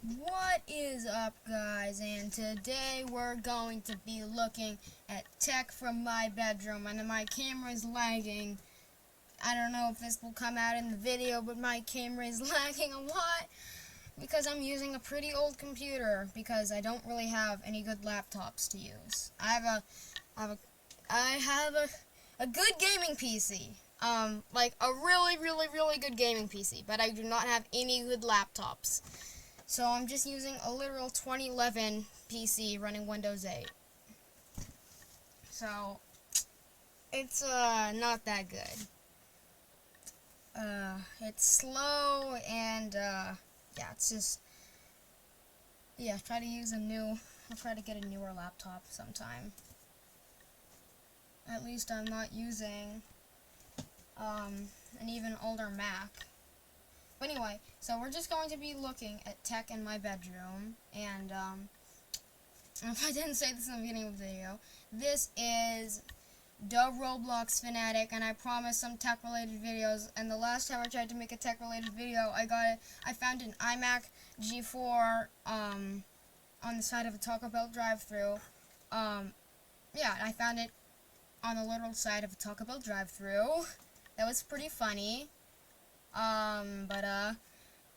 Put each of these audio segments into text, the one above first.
What is up, guys? And today we're going to be looking at tech from my bedroom, and my camera is lagging. I don't know if this will come out in the video, but my camera is lagging a lot because I'm using a pretty old computer because I don't really have any good laptops to use. I have a good gaming PC. Like a really good gaming PC, but I do not have any good laptops. So I'm just using a literal 2011 PC running Windows 8. So it's not that good. It's slow and yeah, it's just try to use I'll try to get a newer laptop sometime. At least I'm not using an even older Mac. But anyway, so we're just going to be looking at tech in my bedroom, and if I didn't say this in the beginning of the video, this is the Roblox Fanatic, and I promised some tech-related videos, and the last time I tried to make a tech-related video, I found an iMac G4, on the side of a Taco Bell drive-thru. Yeah, I found it on the literal side of a Taco Bell drive-thru. That was pretty funny.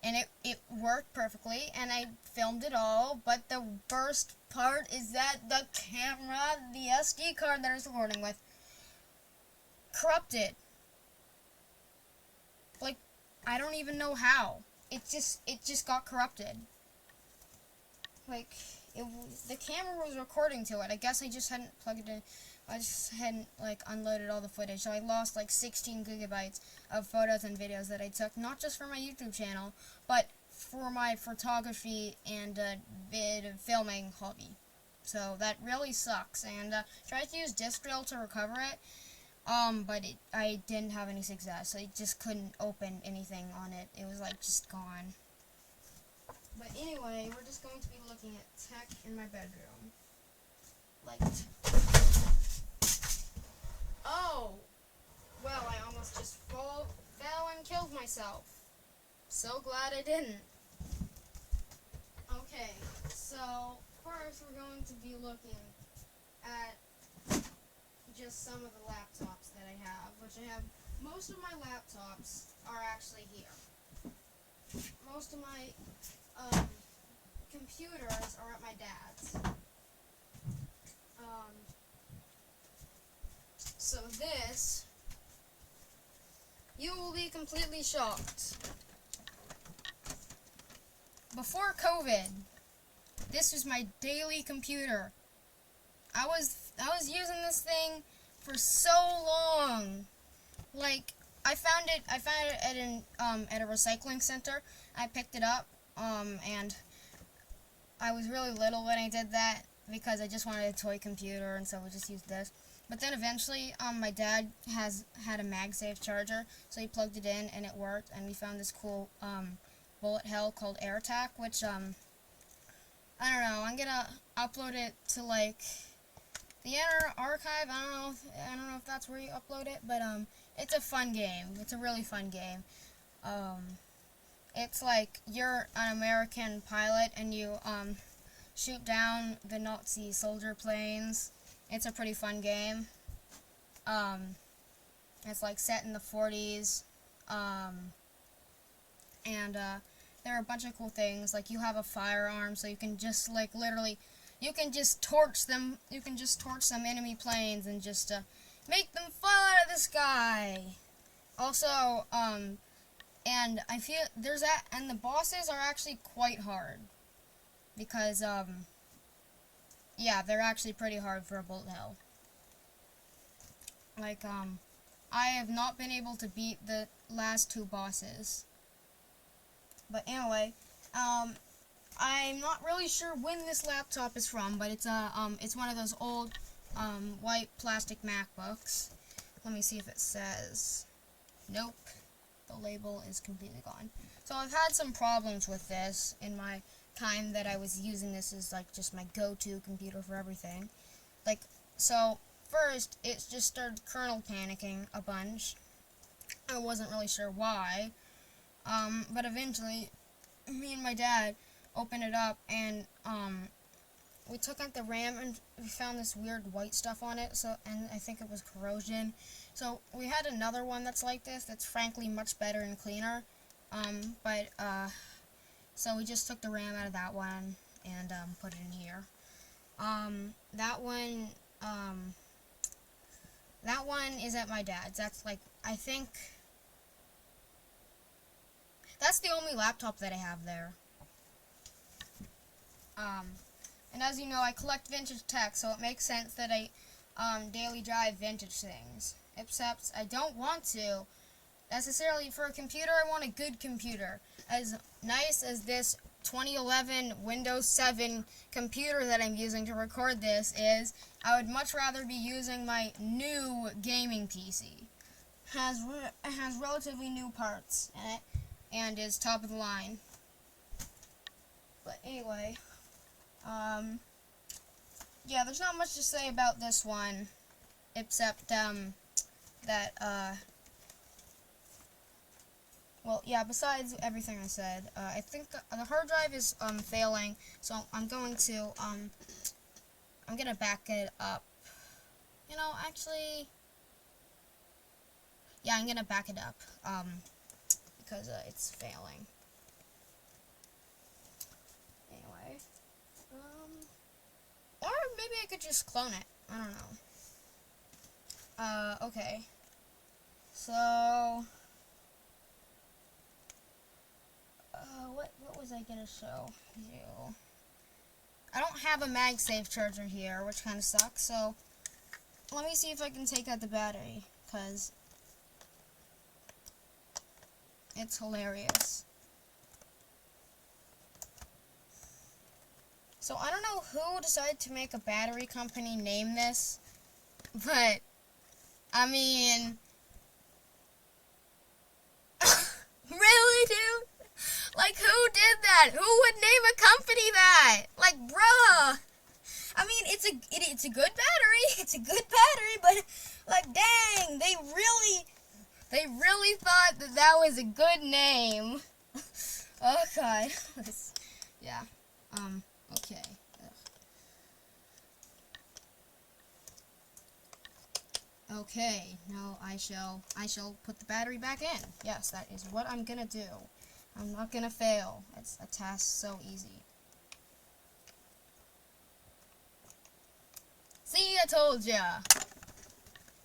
And it worked perfectly, and I filmed it all, but the worst part is that the camera, the SD card that I was recording with, corrupted. Like, I don't even know how. It just got corrupted. Like, the camera was recording to it. I guess I just hadn't plugged it in. I just hadn't, like, unloaded all the footage, so I lost, like, 16 gigabytes of photos and videos that I took, not just for my YouTube channel, but for my photography and filming hobby. So that really sucks, and tried to use Discdrill to recover it, but I didn't have any success. I just couldn't open anything on it. It was, like, just gone. But anyway, we're just going to be looking at tech in my bedroom. Oh! Well, I almost just fell and killed myself. So glad I didn't. Okay, so first we're going to be looking at just some of the laptops that I have, which I have. Most of my laptops are actually here. Most of my computers are at my dad's. So this, you will be completely shocked. Before COVID, this was my daily computer. I was using this thing for so long. Like, I found it at a recycling center. I picked it up, and I was really little when I did that because I just wanted a toy computer, and so we just used this. But then eventually, my dad had a MagSafe charger, so he plugged it in and it worked, and we found this cool bullet hell called AirTac, which I don't know. I'm gonna upload it to like the Inner Archive. I don't know if that's where you upload it, but it's a fun game. It's a really fun game. It's like you're an American pilot and you shoot down the Nazi soldier planes. It's a pretty fun game. It's like set in the 40s. And there are a bunch of cool things. Like, you have a firearm, so you can just, like, literally, you can just torch them enemy planes and just make them fall out of the sky. Also, and I feel and the bosses are actually quite hard. Because, yeah, they're actually pretty hard for a bullet hell. Like, I have not been able to beat the last two bosses. But anyway, I'm not really sure when this laptop is from, but it's one of those old, white plastic MacBooks. Let me see if it says. Nope. The label is completely gone. So I've had some problems with this in my time that I was using this as, like, just my go-to computer for everything. Like, so, first, it just started kernel panicking a bunch. I wasn't really sure why. But eventually, me and my dad open it up, and we took out the RAM and we found this weird white stuff on it. And I think it was corrosion. So we had another one that's like this. That's frankly much better and cleaner. So we just took the RAM out of that one and put it in here. That one is at my dad's. That's like, I think that's the only laptop that I have there. And as you know, I collect vintage tech, so it makes sense that I daily drive vintage things. Except I don't want to necessarily for a computer. I want a good computer. As nice as this 2011 Windows 7 computer that I'm using to record this is, I would much rather be using my new gaming PC. It has relatively new parts in it and is top of the line. But anyway, yeah, there's not much to say about this one except well, yeah, besides everything I said, I think the hard drive is failing, so I'm going to I'm gonna back it up. You know, actually, yeah, I'm gonna back it up because it's failing. Anyway, or maybe I could just clone it. I don't know. Okay. So what was I gonna show you? I don't have a MagSafe charger here, which kind of sucks, so let me see if I can take out the battery, because it's hilarious. So I don't know who decided to make a battery company name this, but, I mean, really, dude? Like, who did that? Who would name a company that? Like, bruh. I mean, it's a good battery. It's a good battery, but like, dang, they really thought that that was a good name. Oh God. Yeah. Okay. Ugh. Okay. Now I shall put the battery back in. Yes, that is what I'm gonna do. I'm not gonna fail. It's a task so easy. See, I told ya!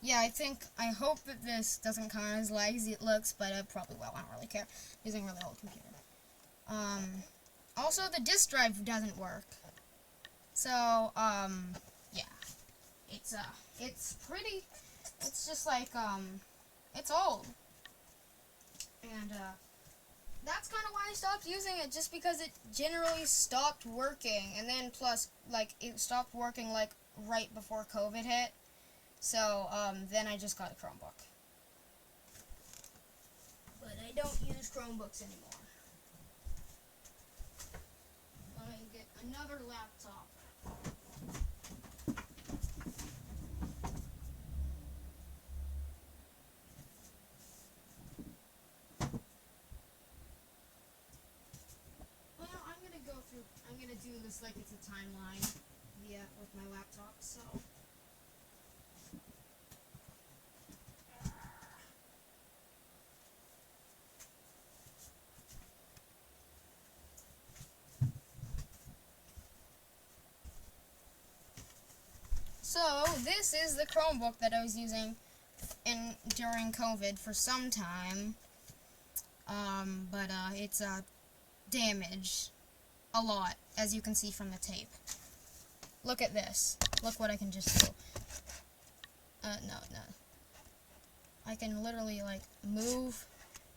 Yeah, I hope that this doesn't come out as laggy as it looks, but it probably will. I don't really care. I'm using a really old computer. Also, the disk drive doesn't work. So, yeah. It's just like, it's old. And, that's kind of why I stopped using it, just because it generally stopped working, and then plus, like, it stopped working, like, right before COVID hit, so, then I just got a Chromebook. But I don't use Chromebooks anymore. Let me get another laptop. I'm gonna do this like it's a timeline with my laptop, so. So, this is the Chromebook that I was using during COVID for some time. But it's damaged a lot, as you can see from the tape. Look at this. Look what I can just do. No. I can literally, like, move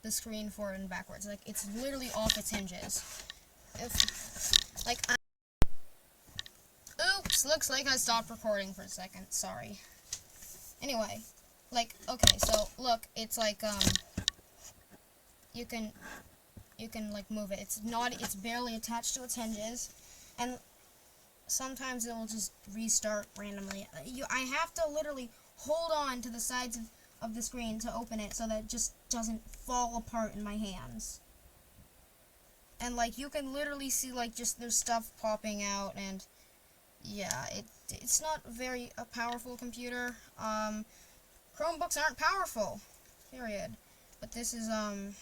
the screen forward and backwards. Like, it's literally off its hinges. Oops, looks like I stopped recording for a second. Sorry. Anyway, like, okay, so, look, it's like, you can like move it. It's barely attached to its hinges, and sometimes it will just restart randomly. I have to literally hold on to the sides of the screen to open it so that it just doesn't fall apart in my hands. and like you can literally see like just there's stuff popping out, and yeah, it's not very a powerful computer. Chromebooks aren't powerful, period. But this is the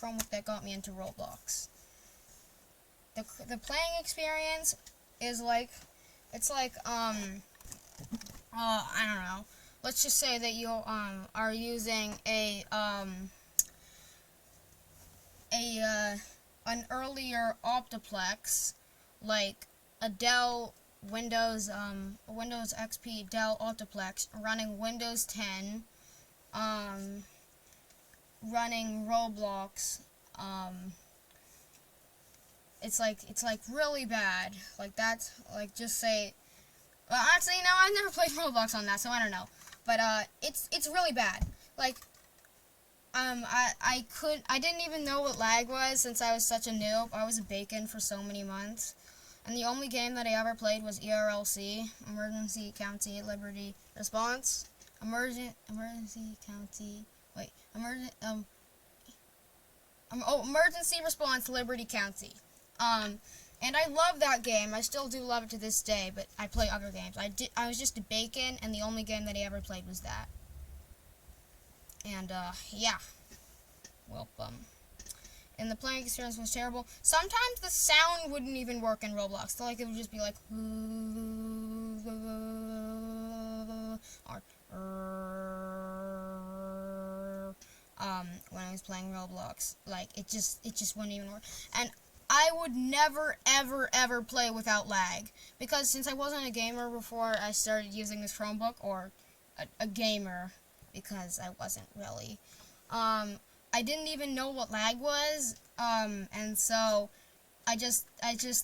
Chromebook that got me into Roblox. The playing experience is like, it's like I don't know. Let's just say that you are using an earlier Optiplex, like a Dell Windows XP Dell Optiplex running Windows 10, running Roblox. It's like really bad. Like that's like, just say. Well, actually, no, I've never played Roblox on that, so I don't know. But it's really bad. Like I didn't even know what lag was since I was such a noob. I was a bacon for so many months. And the only game that I ever played was ERLC, Emergency County Liberty Response. Emergency Response Liberty County. And I love that game. I still do love it to this day, but I play other games. I was just a bacon, and the only game that I ever played was that. And yeah. Well, and the playing experience was terrible. Sometimes the sound wouldn't even work in Roblox. So, like, it would just be like, when I was playing Roblox, like, it just wouldn't even work. And I would never, ever play without lag, because since I wasn't a gamer before I started using this Chromebook, or a gamer, because I wasn't really, I didn't even know what lag was, and so I just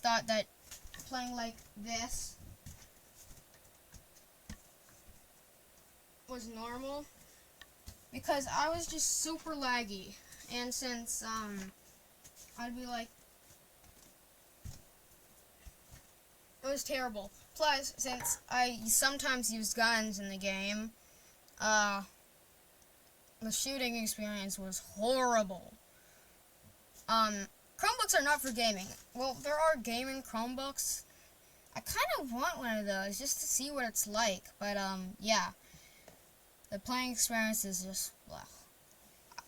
thought that playing like this was normal, because I was just super laggy, and since I'd be like, it was terrible. Plus, since I sometimes use guns in the game, the shooting experience was horrible. Chromebooks are not for gaming. Well, there are gaming Chromebooks. I kind of want one of those just to see what it's like. But, yeah. The playing experience is just, well,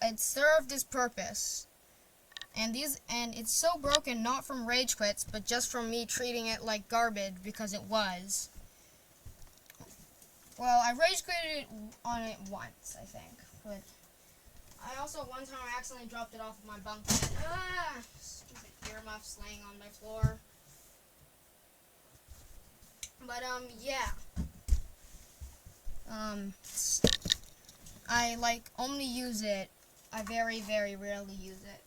it served its purpose. And it's so broken, not from rage quits, but just from me treating it like garbage, because it was. Well, I rage quitted on it once, I think. But I also, one time, I accidentally dropped it off of my bunk bed. Stupid earmuffs laying on my floor. But, yeah. I, like, only use it. I very, very rarely use it.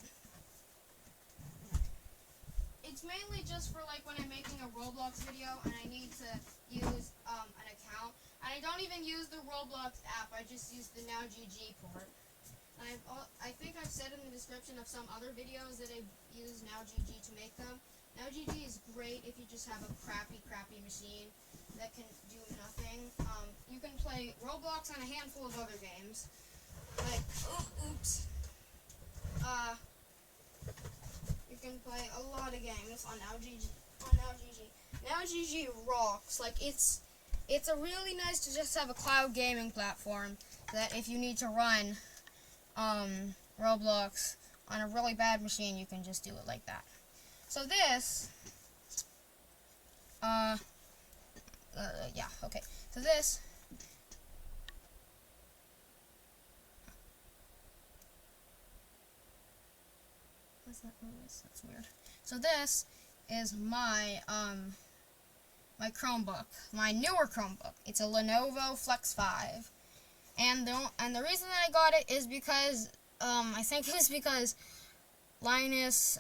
It's mainly just for, like, when I'm making a Roblox video and I need to use, an account. And I don't even use the Roblox app. I just use the NowGG port. And I think I've said in the description of some other videos that I use NowGG to make them. NowGG is great if you just have a crappy machine that can do nothing. You can play Roblox and a handful of other games. Like, oops. You can play a lot of games on NowGG. NowGG rocks. Like, it's a really nice to just have a cloud gaming platform that if you need to run Roblox on a really bad machine, you can just do it like that. So this, yeah, okay. So this, what's that noise? That's weird. So this is my, my Chromebook, my newer Chromebook. It's a Lenovo Flex 5. And the reason that I got it is because, I think it was because Linus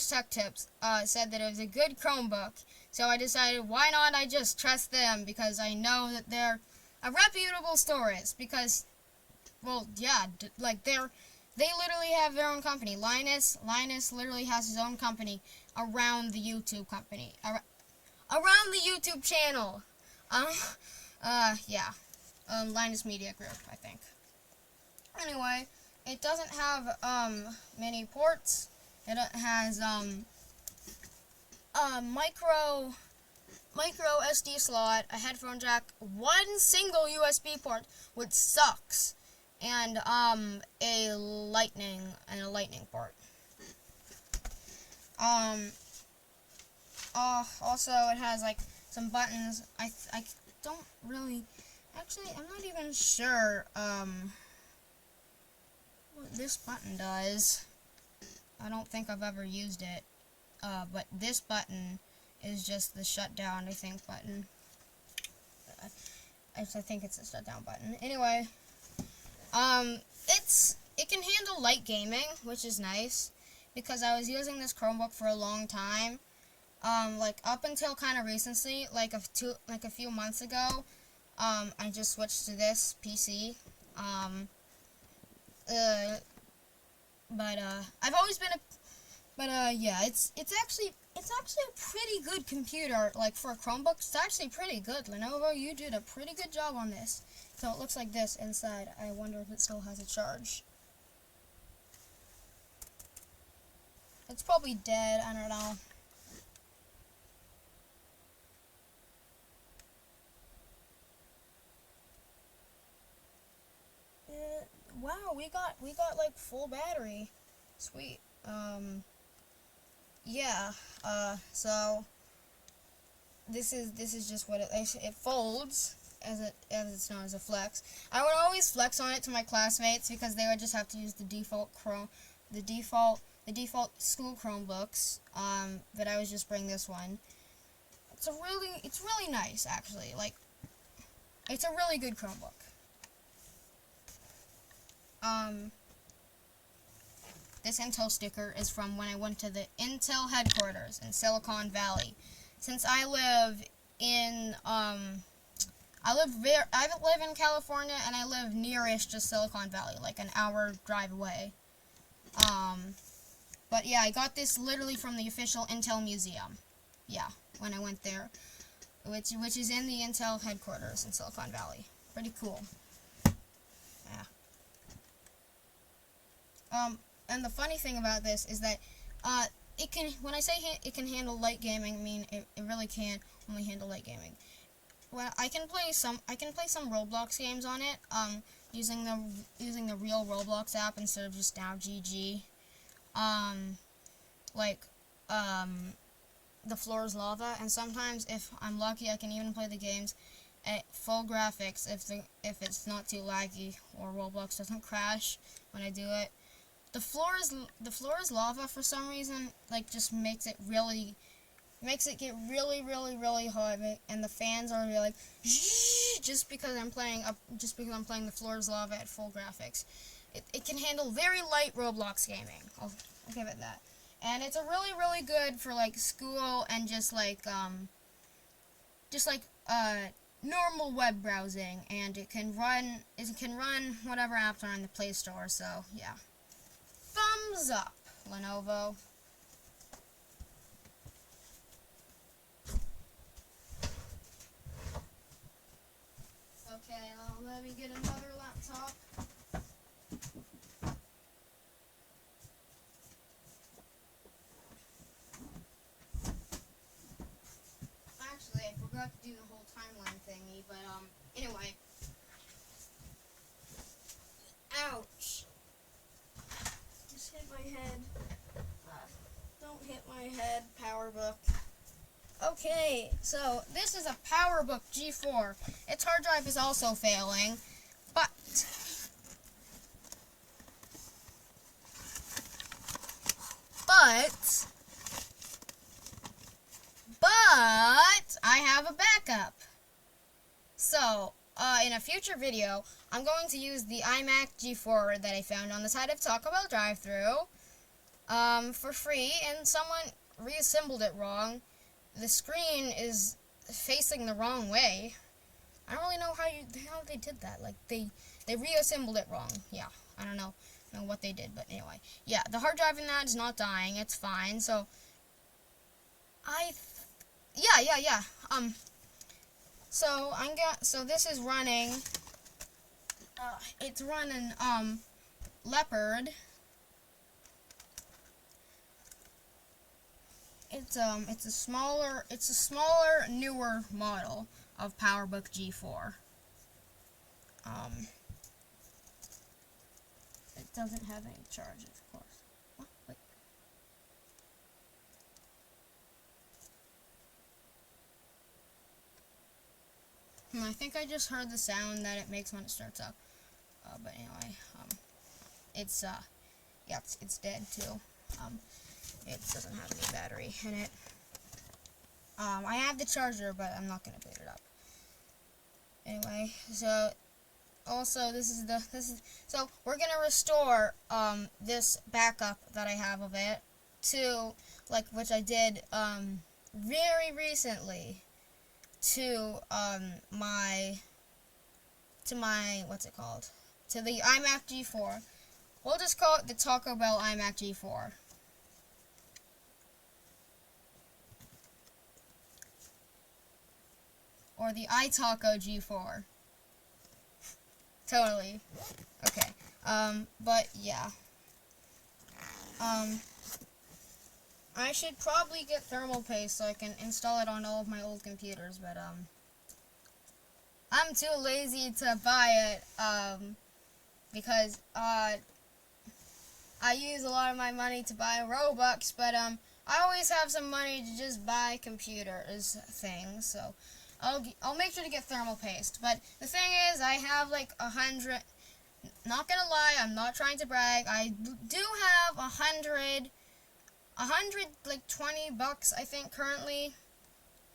Tech Tips said that it was a good Chromebook. So I decided, why not I just trust them, because I know that they're a reputable source. Because, well, yeah, like they literally have their own company. Linus literally has his own company around the YouTube company, around the YouTube channel. Yeah. Linus Media Group, I think. Anyway, it doesn't have many ports, It has a micro SD slot, a headphone jack, one single USB port, which sucks, and a lightning port. Also it has like some buttons. I don't really, actually I'm not even sure what this button does. I don't think I've ever used it. But this button is just the shutdown, I think, button. I think it's a shutdown button. Anyway, it can handle light gaming, which is nice, because I was using this Chromebook for a long time. Like up until kind of recently, like a few months ago, I just switched to this PC. I've always been yeah, it's actually a pretty good computer. Like for a Chromebook, it's actually pretty good. Lenovo, you did a pretty good job on this. So it looks like this inside. I wonder if it still has a charge. It's probably dead. I don't know. Wow, we got like full battery. Sweet. Yeah. So this is just what it folds as it's known as a flex. I would always flex on it to my classmates because they would just have to use the default school Chromebooks. But I would just bring this one. It's really nice actually. Like, it's a really good Chromebook. This Intel sticker is from when I went to the Intel headquarters in Silicon Valley. Since I live in I live in California, and I live nearish to Silicon Valley, like an hour drive away. But yeah, I got this literally from the official Intel museum. Yeah, when I went there, which is in the Intel headquarters in Silicon Valley. Pretty cool. Yeah. And the funny thing about this is that it can, when I say it can handle light gaming, I mean it really can only handle light gaming. Well, I can play some Roblox games on it, using the real Roblox app instead of just now GG. The Floor is Lava, and sometimes if I'm lucky, I can even play the games at full graphics if it's not too laggy or Roblox doesn't crash when I do it. The floor is lava for some reason, like, just makes it get really hot, and the fans are really like just because I'm playing the Floor is Lava at full graphics. It can handle very light Roblox gaming. I'll give it that. And it's a really good for like school and just like normal web browsing, and it can run whatever apps are in the Play Store. So yeah. Thumbs up, Lenovo. Okay, let me get another laptop. Actually, I forgot to do the whole timeline thingy, but anyway. Ouch. Hit my head. Don't hit my head, PowerBook. Okay, so this is a PowerBook G4. Its hard drive is also failing, but I have a backup. So, in a future video, I'm going to use the iMac G4 that I found on the side of Taco Bell drive-thru for free, and someone reassembled it wrong. The screen is facing the wrong way. I don't really know how they did that. Like, they reassembled it wrong. Yeah, I don't know what they did, but anyway. Yeah, the hard drive in that is not dying. It's fine. So, yeah. So this is running. It's running Leopard. it's a smaller, newer model of PowerBook G4. It doesn't have any charges, of course. What? Wait. I think I just heard the sound that it makes when it starts up. But anyway, yeah, it's dead too. It doesn't have any battery in it. I have the charger, but I'm not gonna boot it up. Anyway, so also so we're gonna restore this backup that I have of it to which I did very recently to my what's it called, to the iMac G4. We'll just call it the Taco Bell iMac G4. Or the iTaco G4. Totally. Okay. But yeah. I should probably get thermal paste so I can install it on all of my old computers, but I'm too lazy to buy it, because I use a lot of my money to buy Robux, but I always have some money to just buy computers things, so I'll make sure to get thermal paste. But the thing is, I have like 100. Not gonna lie, I'm not trying to brag. I do have 100 like $20 I think currently,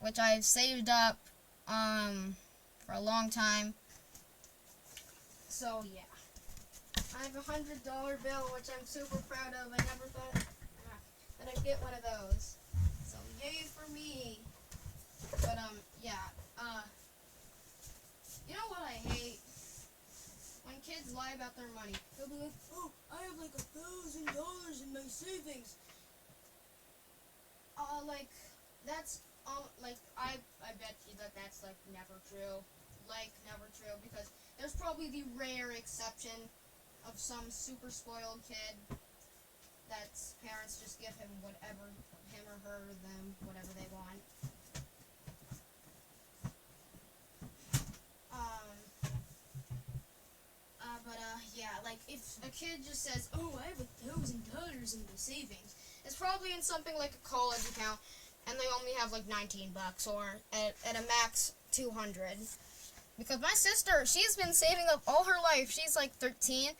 which I've saved up for a long time. So yeah, I have a $100 bill, which I'm super proud of. I never thought that I'd get one of those. So yay for me. But yeah, you know what I hate? When kids lie about their money. They'll be like, oh, I have like $1,000 in my savings. Like, that's, like, I bet you that's, like, never true. Like, never true, because there's probably the rare exception of some super spoiled kid that's parents just give him whatever, him or her, them, whatever they want. Yeah, like, if a kid just says, oh, I have $1,000 in my savings, it's probably in something like a college account, and they only have, like, $19, or at a max, 200. Because my sister, she's been saving up all her life. She's, like, 13,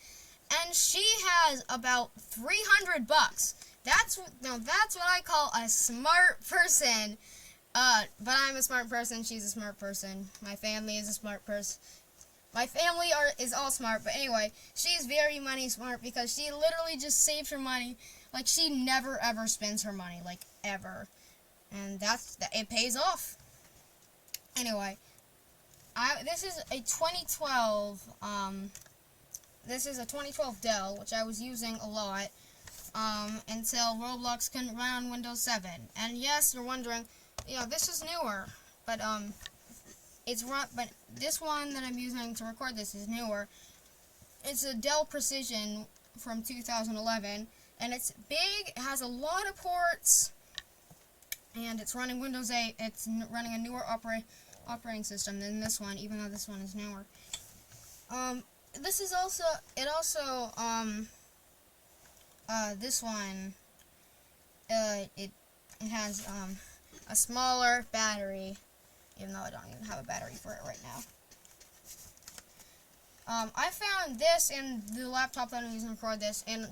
and she has about $300. That's what I call a smart person. But I'm a smart person, she's a smart person. My family is a smart person. My family is all smart, but anyway, she's very money smart because she literally just saves her money. Like, she never ever spends her money, like, ever. And it pays off. Anyway, this is a 2012, Dell, which I was using a lot, until Roblox couldn't run on Windows 7. And yes, you're wondering, yeah, this is newer, but, but this one that I'm using to record this is newer. It's a Dell Precision from 2011, and it's big, it has a lot of ports, and it's running Windows 8. It's running a newer operating system than this one, even though this one is newer. This is also, this one, it has, a smaller battery, even though I don't even have a battery for it right now. I found this in the laptop that I'm using to record this, and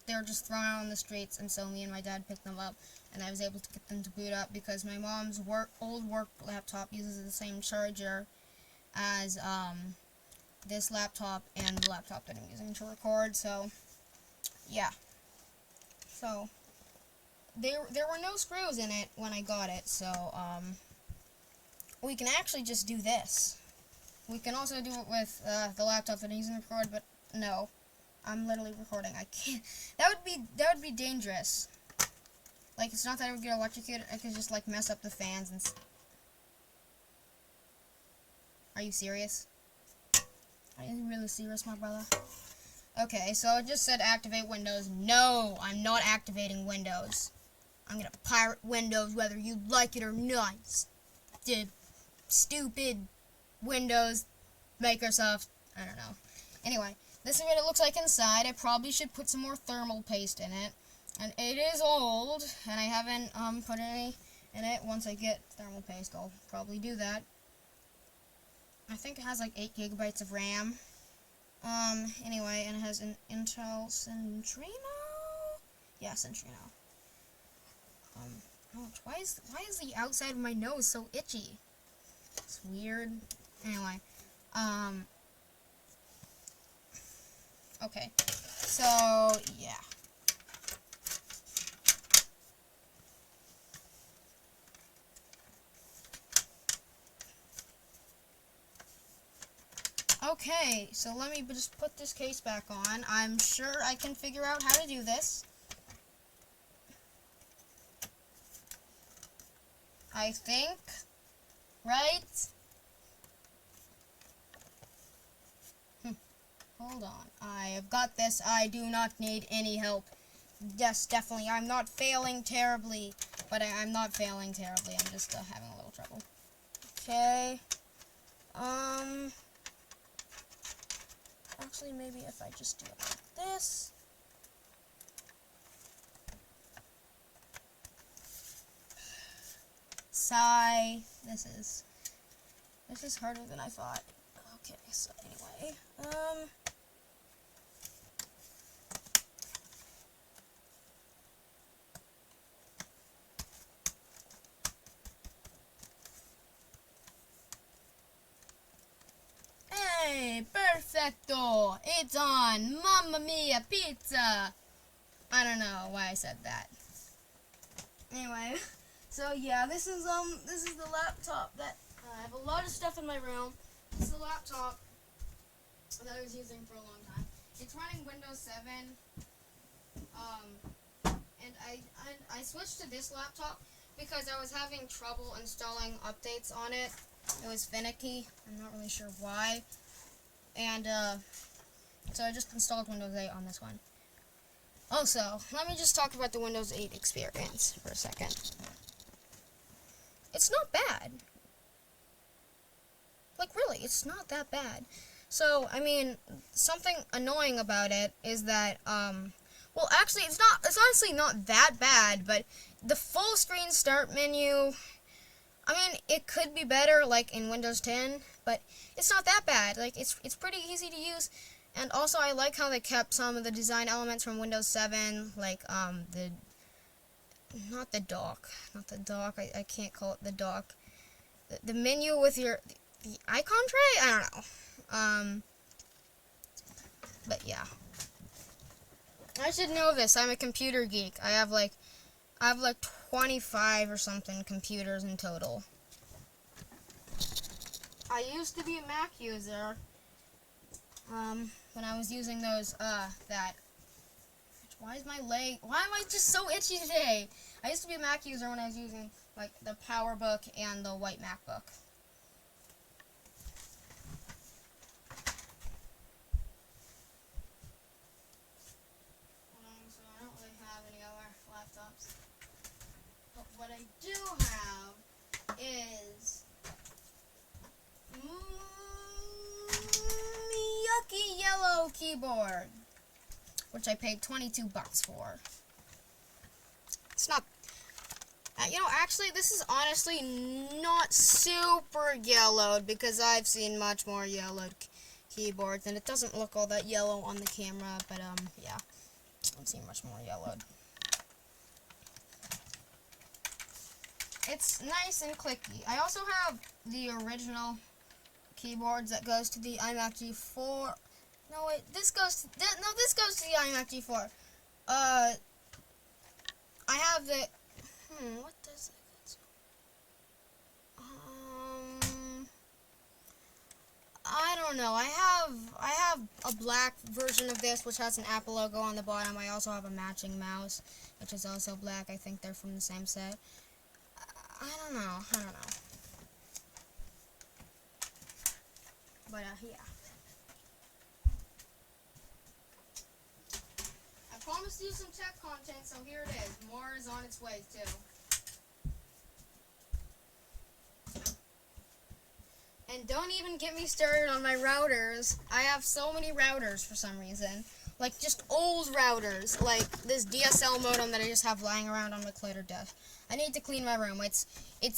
they were just thrown out on the streets, and so me and my dad picked them up, and I was able to get them to boot up because my mom's old work laptop uses the same charger as this laptop and the laptop that I'm using to record. So yeah, so there were no screws in it when I got it, so we can actually just do this. We can also do it with the laptop that I'm using to record, but no, I'm literally recording. I can't. That would be dangerous. Like, it's not that I would get electrocuted. I could just like mess up the fans and. Are you serious? Are you really serious, my brother? Okay, so it just said activate Windows. No, I'm not activating Windows. I'm gonna pirate Windows whether you like it or not. The stupid Windows, Microsoft, I don't know. Anyway, this is what it looks like inside. I probably should put some more thermal paste in it. And it is old, and I haven't put any in it. Once I get thermal paste, I'll probably do that. I think it has like 8 gigabytes of RAM. Anyway, and it has an Intel Centrino? Yeah, Centrino. Ouch, why is the outside of my nose so itchy? It's weird. Anyway, okay, so, yeah. Okay, so let me just put this case back on. I'm sure I can figure out how to do this. I think, right? Hold on. I have got this. I do not need any help. Yes, definitely. I'm not failing terribly, but I'm not failing terribly. I'm just having a little trouble. Okay. Actually, maybe if I just do it like this. Sigh. This is harder than I thought. Okay, so anyway, hey, perfecto! It's on! Mamma mia, pizza! I don't know why I said that. Anyway, so yeah, this is the laptop that I have a lot of stuff in my room. This is the laptop that I was using for a long time. It's running Windows 7. And I switched to this laptop because I was having trouble installing updates on it. It was finicky. I'm not really sure why. And so I just installed Windows 8 on this one. Also, let me just talk about the Windows 8 experience for a second. It's not bad. Like, really, it's not that bad. So, I mean, something annoying about it is that, well, actually, it's honestly not that bad, but the full screen start menu, I mean, it could be better, like, in Windows 10, but it's not that bad. Like, it's pretty easy to use, and also I like how they kept some of the design elements from Windows 7, like, not the dock, I can't call it the dock, the menu with the icon tray? I don't know. But yeah. I should know this. I'm a computer geek. I have like 25 or something computers in total. I used to be a Mac user. When I was using those, why am I just so itchy today? I used to be a Mac user when I was using, like, the PowerBook and the white MacBook. So I don't really have any other laptops. But what I do have is yucky yellow keyboard, which I paid $22 for. It's not, actually, this is honestly not super yellowed because I've seen much more yellowed keyboards, and it doesn't look all that yellow on the camera, but, yeah, I've seen much more yellowed. It's nice and clicky. I also have the original keyboards that goes to the iMac G4. No, wait, this goes to the iMac G4. I have the, what does it go to? I don't know. I have a black version of this, which has an Apple logo on the bottom. I also have a matching mouse, which is also black. I think they're from the same set. I don't know. But, yeah. promised you some tech content, so here it is. More is on its way, too. And don't even get me started on my routers. I have so many routers for some reason. Like, just old routers. Like, this DSL modem that I just have lying around on my clutter desk. I need to clean my room. It's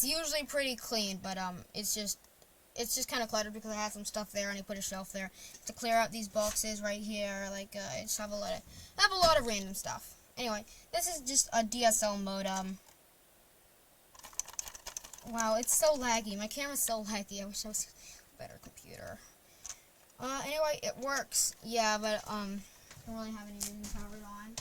usually pretty clean, but, it's just kind of cluttered because I had some stuff there and I put a shelf there to clear out these boxes right here. Like, I just have a lot of random stuff. Anyway, this is just a DSL modem. Wow, it's so laggy. My camera's so laggy. I wish I was a better computer. Anyway, it works. Yeah, but, I don't really have any reason to power it on.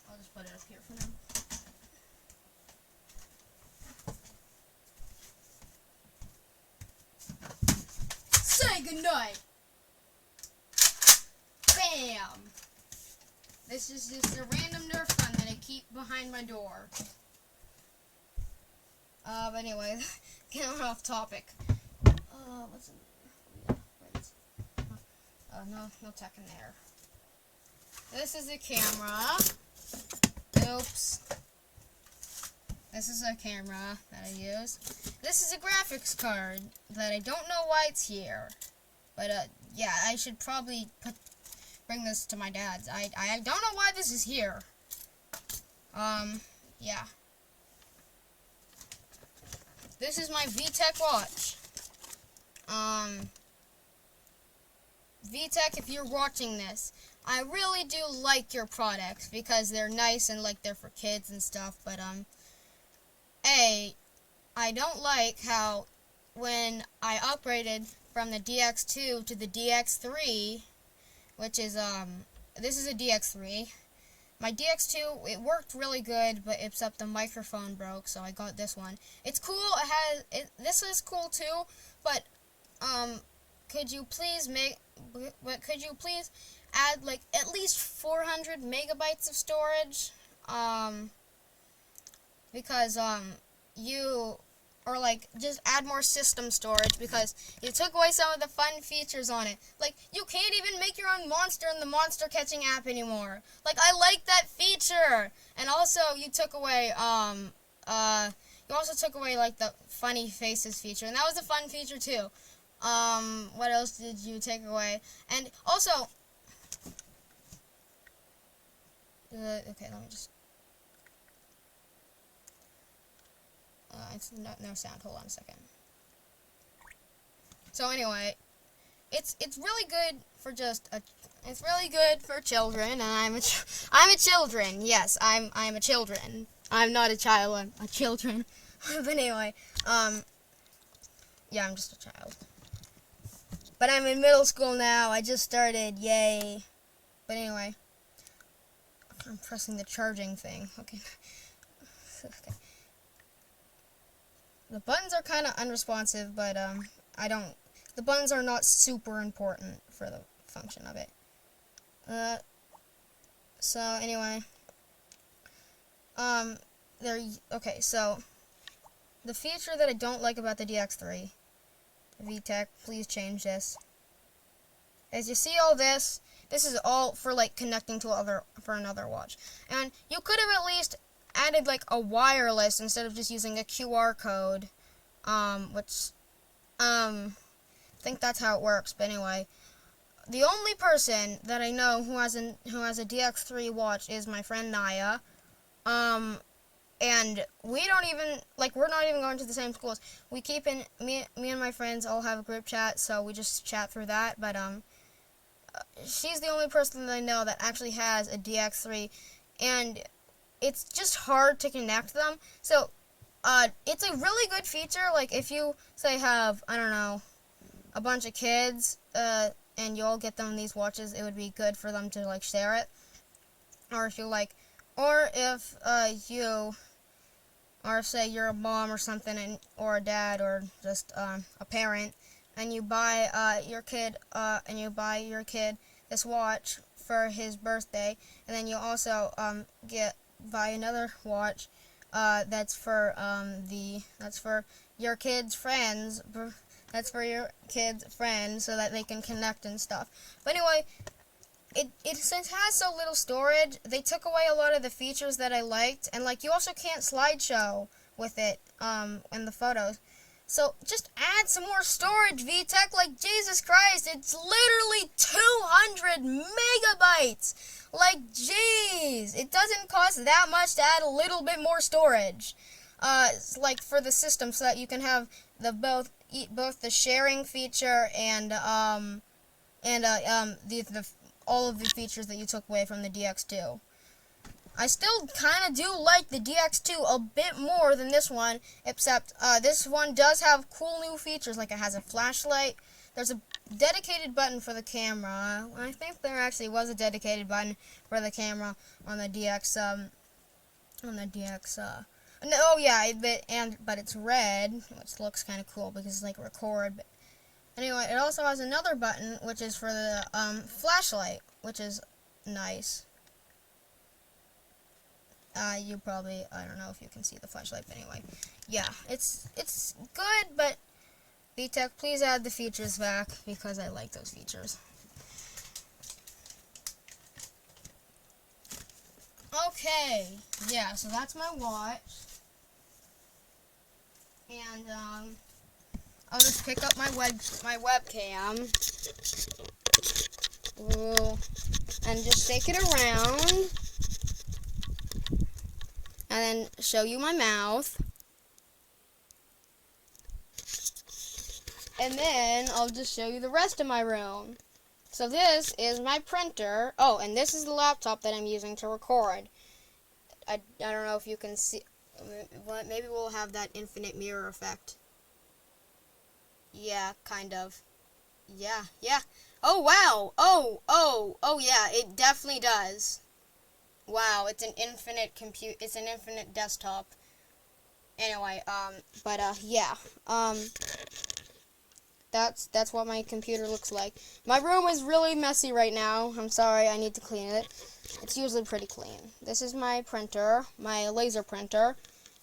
I'll just put it up here for now. Say goodnight! Bam! This is just a random Nerf gun that I keep behind my door. But anyway, getting off topic. What's in there? Wait. No tech in there. This is a camera. Oops. This is a camera that I use. This is a graphics card that I don't know why it's here. But, yeah, I should probably bring this to my dad's. I don't know why this is here. Yeah. This is my VTech watch. VTech, if you're watching this, I really do like your products because they're nice and, like, they're for kids and stuff, but, I don't like how when I upgraded from the DX2 to the DX3, which is, this is a DX3. My DX2, it worked really good, but except the microphone broke, so I got this one. It's cool, this is cool too, but, could you please add, like, at least 400 megabytes of storage? Because, or like, just add more system storage, because you took away some of the fun features on it. Like, you can't even make your own monster in the monster catching app anymore. Like, I like that feature! And also, you took away, you also took away, like, the funny faces feature, and that was a fun feature, too. What else did you take away? And also, okay, let me just, it's no sound, hold on a second. So anyway, it's really good for it's really good for children, and I'm a children, yes, I'm a children. I'm not a child, I'm a children. But anyway, yeah, I'm just a child. But I'm in middle school now, I just started, yay. But anyway, I'm pressing the charging thing, okay. Okay. The buttons are kind of unresponsive, but, the buttons are not super important for the function of it. So, anyway, okay, so, the feature that I don't like about the DX3, VTech, please change this. As you see all this is all for, like, connecting to another watch. And you could have at least added, like, a wireless instead of just using a QR code, I think that's how it works, but anyway, the only person that I know who has a DX3 watch is my friend Naya, and we don't even, like, we're not even going to the same schools. We keep in, me and my friends all have a group chat, so we just chat through that, but, she's the only person that I know that actually has a DX3, and it's just hard to connect them. So, it's a really good feature, like, if you, say, have, I don't know, a bunch of kids, and you all get them these watches, it would be good for them to, like, share it. Or if you, like, or if, or say you're a mom or something, or a dad, or just, a parent, and you buy, your kid this watch for his birthday, and then you also, buy another watch, that's for your kid's friends, That's for your kids' friends so that they can connect and stuff. But anyway, since it has so little storage, they took away a lot of the features that I liked, and like you also can't slideshow with it in the photos. So just add some more storage, VTech. Like, Jesus Christ, it's literally 200 megabytes. Like, jeez, it doesn't cost that much to add a little bit more storage. Like for the system, so that you can have the both the sharing feature and the all of the features that you took away from the DX2. I still kind of do like the DX2 a bit more than this one, except this one does have cool new features, like it has a flashlight. There's a dedicated button for the camera. I think there actually was a dedicated button for the camera on the DX. No, oh yeah, but it's red, which looks kind of cool because it's like record. But anyway, it also has another button, which is for the flashlight, which is nice. You probably, I don't know if you can see the flashlight, but anyway, yeah, it's good, but VTech, please add the features back, because I like those features. Okay, yeah, so that's my watch, and, I'll just pick up my webcam, ooh, and just shake it around, and then show you my mouth. And then I'll just show you the rest of my room. So this is my printer. Oh, and this is the laptop that I'm using to record. I don't know if you can see. Maybe we'll have that infinite mirror effect. Yeah, kind of. Yeah. Oh, wow. Oh, yeah, it definitely does. Wow, it's an infinite desktop. Anyway, yeah. That's what my computer looks like. My room is really messy right now. I'm sorry, I need to clean it. It's usually pretty clean. This is my printer, my laser printer,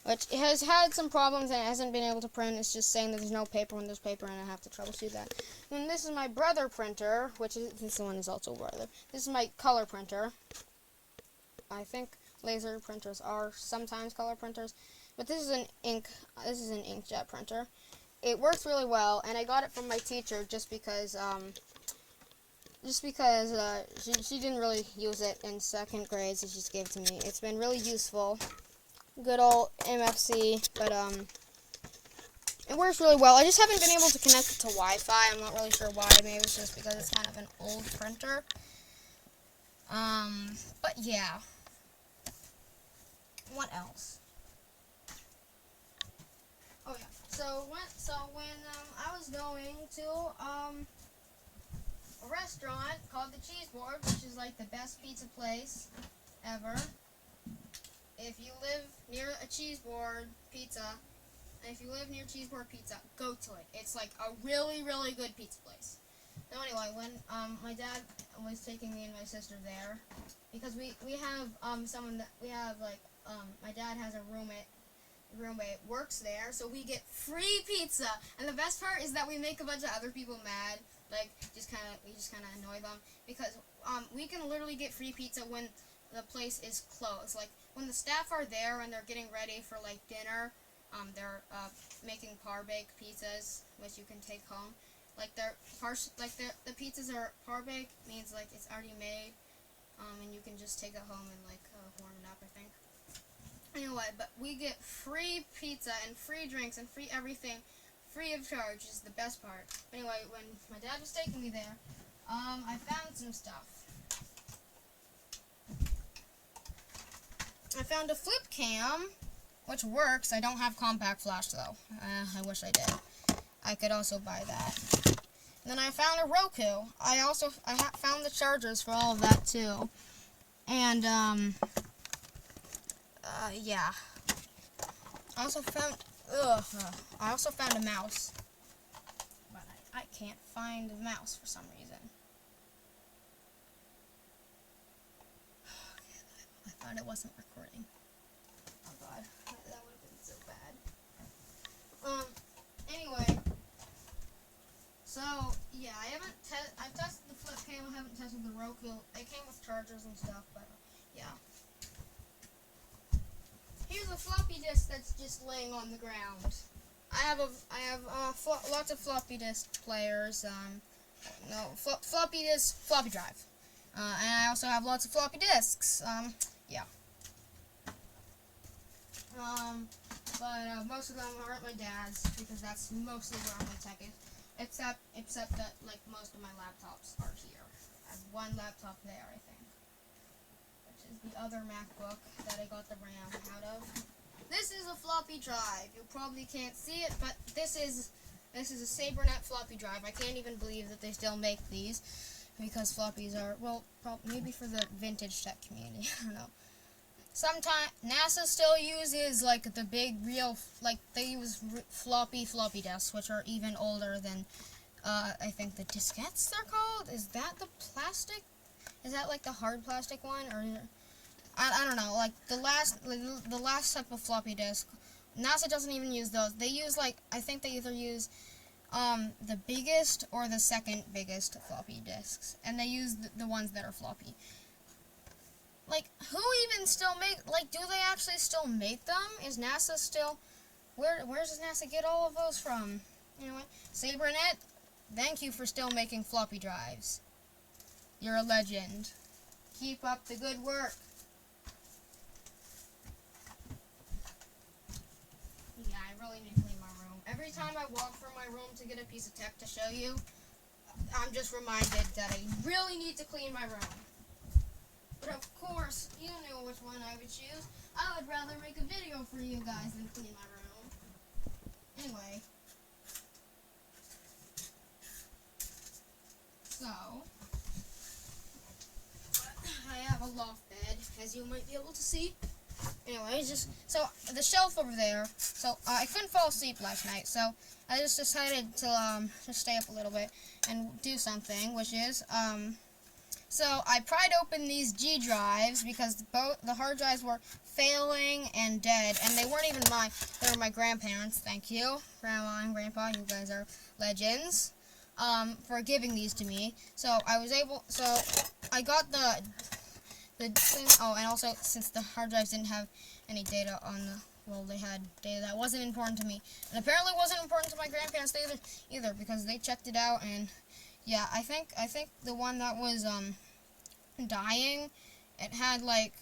which has had some problems and it hasn't been able to print. It's just saying that there's no paper when there's paper, and I have to troubleshoot that. And this is my brother printer, this one is also brother. This is my color printer. I think laser printers are sometimes color printers, but this is an inkjet printer. It works really well, and I got it from my teacher just because she didn't really use it in second grade, so she just gave it to me. It's been really useful. Good old MFC, but it works really well. I just haven't been able to connect it to Wi-Fi. I'm not really sure why. Maybe it's just because it's kind of an old printer. But yeah. What else? Oh yeah. So when I was going to a restaurant called the Cheese Board, which is like the best pizza place ever. If you live near a Cheese Board Pizza, and if you live near Cheese Board Pizza, go to it. It's like a really, really good pizza place. So anyway, when my dad was taking me and my sister there, because we have my dad has a roommate works there, so we get free pizza. And the best part is that we make a bunch of other people mad. Like, we just kind of annoy them, because we can literally get free pizza when the place is closed. Like, when the staff are there and they're getting ready for like dinner, they're making par-baked pizzas, which you can take home. Like, the pizzas are par-baked, means like it's already made, and you can just take it home and like warm it up, I think. Anyway, but we get free pizza and free drinks and free everything, free of charge, is the best part. Anyway, when my dad was taking me there, I found some stuff. I found a flip cam, which works. I don't have compact flash though. I wish I did. I could also buy that. And then I found a Roku. I found the chargers for all of that too. And yeah. I also found a mouse. But I can't find the mouse for some reason. I thought it wasn't recording. Oh god, that would have been so bad. Anyway, So, yeah, I've tested the flip cam, I haven't tested the Roku. It came with chargers and stuff, but, yeah. Here's a floppy disk that's just laying on the ground. I have lots of floppy disk players, floppy disk, floppy drive. And I also have lots of floppy disks, yeah. But most of them are at my dad's, because that's mostly where my tech is. Except that, like, most of my laptops are here. I have one laptop there, I think. Which is the other MacBook that I got the RAM out of. This is a floppy drive. You probably can't see it, but this is a SaberNet floppy drive. I can't even believe that they still make these, because floppies are, well, maybe for the vintage tech community. I don't know. Sometimes NASA still uses, like, the big real, like, they use floppy disks, which are even older than, I think the diskettes they're called. Is that the plastic? Is that, like, the hard plastic one? Or I don't know. Like, the last type of floppy disk, NASA doesn't even use those. They use, like, I think they either use the biggest or the second biggest floppy disks, and they use the ones that are floppy. Like, who even still do they actually still make them? Is NASA still, where does NASA get all of those from? Anyway, SaberNet, thank you for still making floppy drives. You're a legend. Keep up the good work. Yeah, I really need to clean my room. Every time I walk from my room to get a piece of tech to show you, I'm just reminded that I really need to clean my room. But of course, you knew which one I would choose. I would rather make a video for you guys than clean my room. Anyway. So, I have a loft bed, as you might be able to see. Anyway, so the shelf over there, so I couldn't fall asleep last night, so I just decided to just stay up a little bit and do something, which is, so I pried open these G drives because the hard drives were failing and dead, and they weren't even mine. They were my grandparents. Thank you, Grandma and Grandpa. You guys are legends for giving these to me. So I got the thing. Oh, and also since the hard drives didn't have any data on they had data that wasn't important to me, and apparently wasn't important to my grandparents either because they checked it out and. Yeah, I think the one that was dying, it had like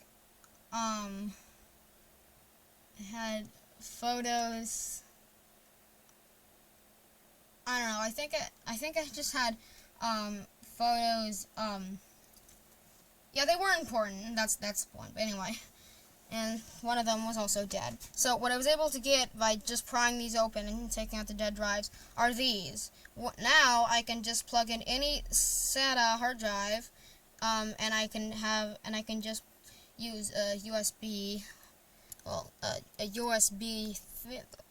it had photos. I don't know. I think it just had photos. Yeah, they weren't important. That's the point. But anyway, and one of them was also dead. So what I was able to get by just prying these open and taking out the dead drives are these. Now I can just plug in any SATA hard drive, and I can just use a USB. Well, a USB.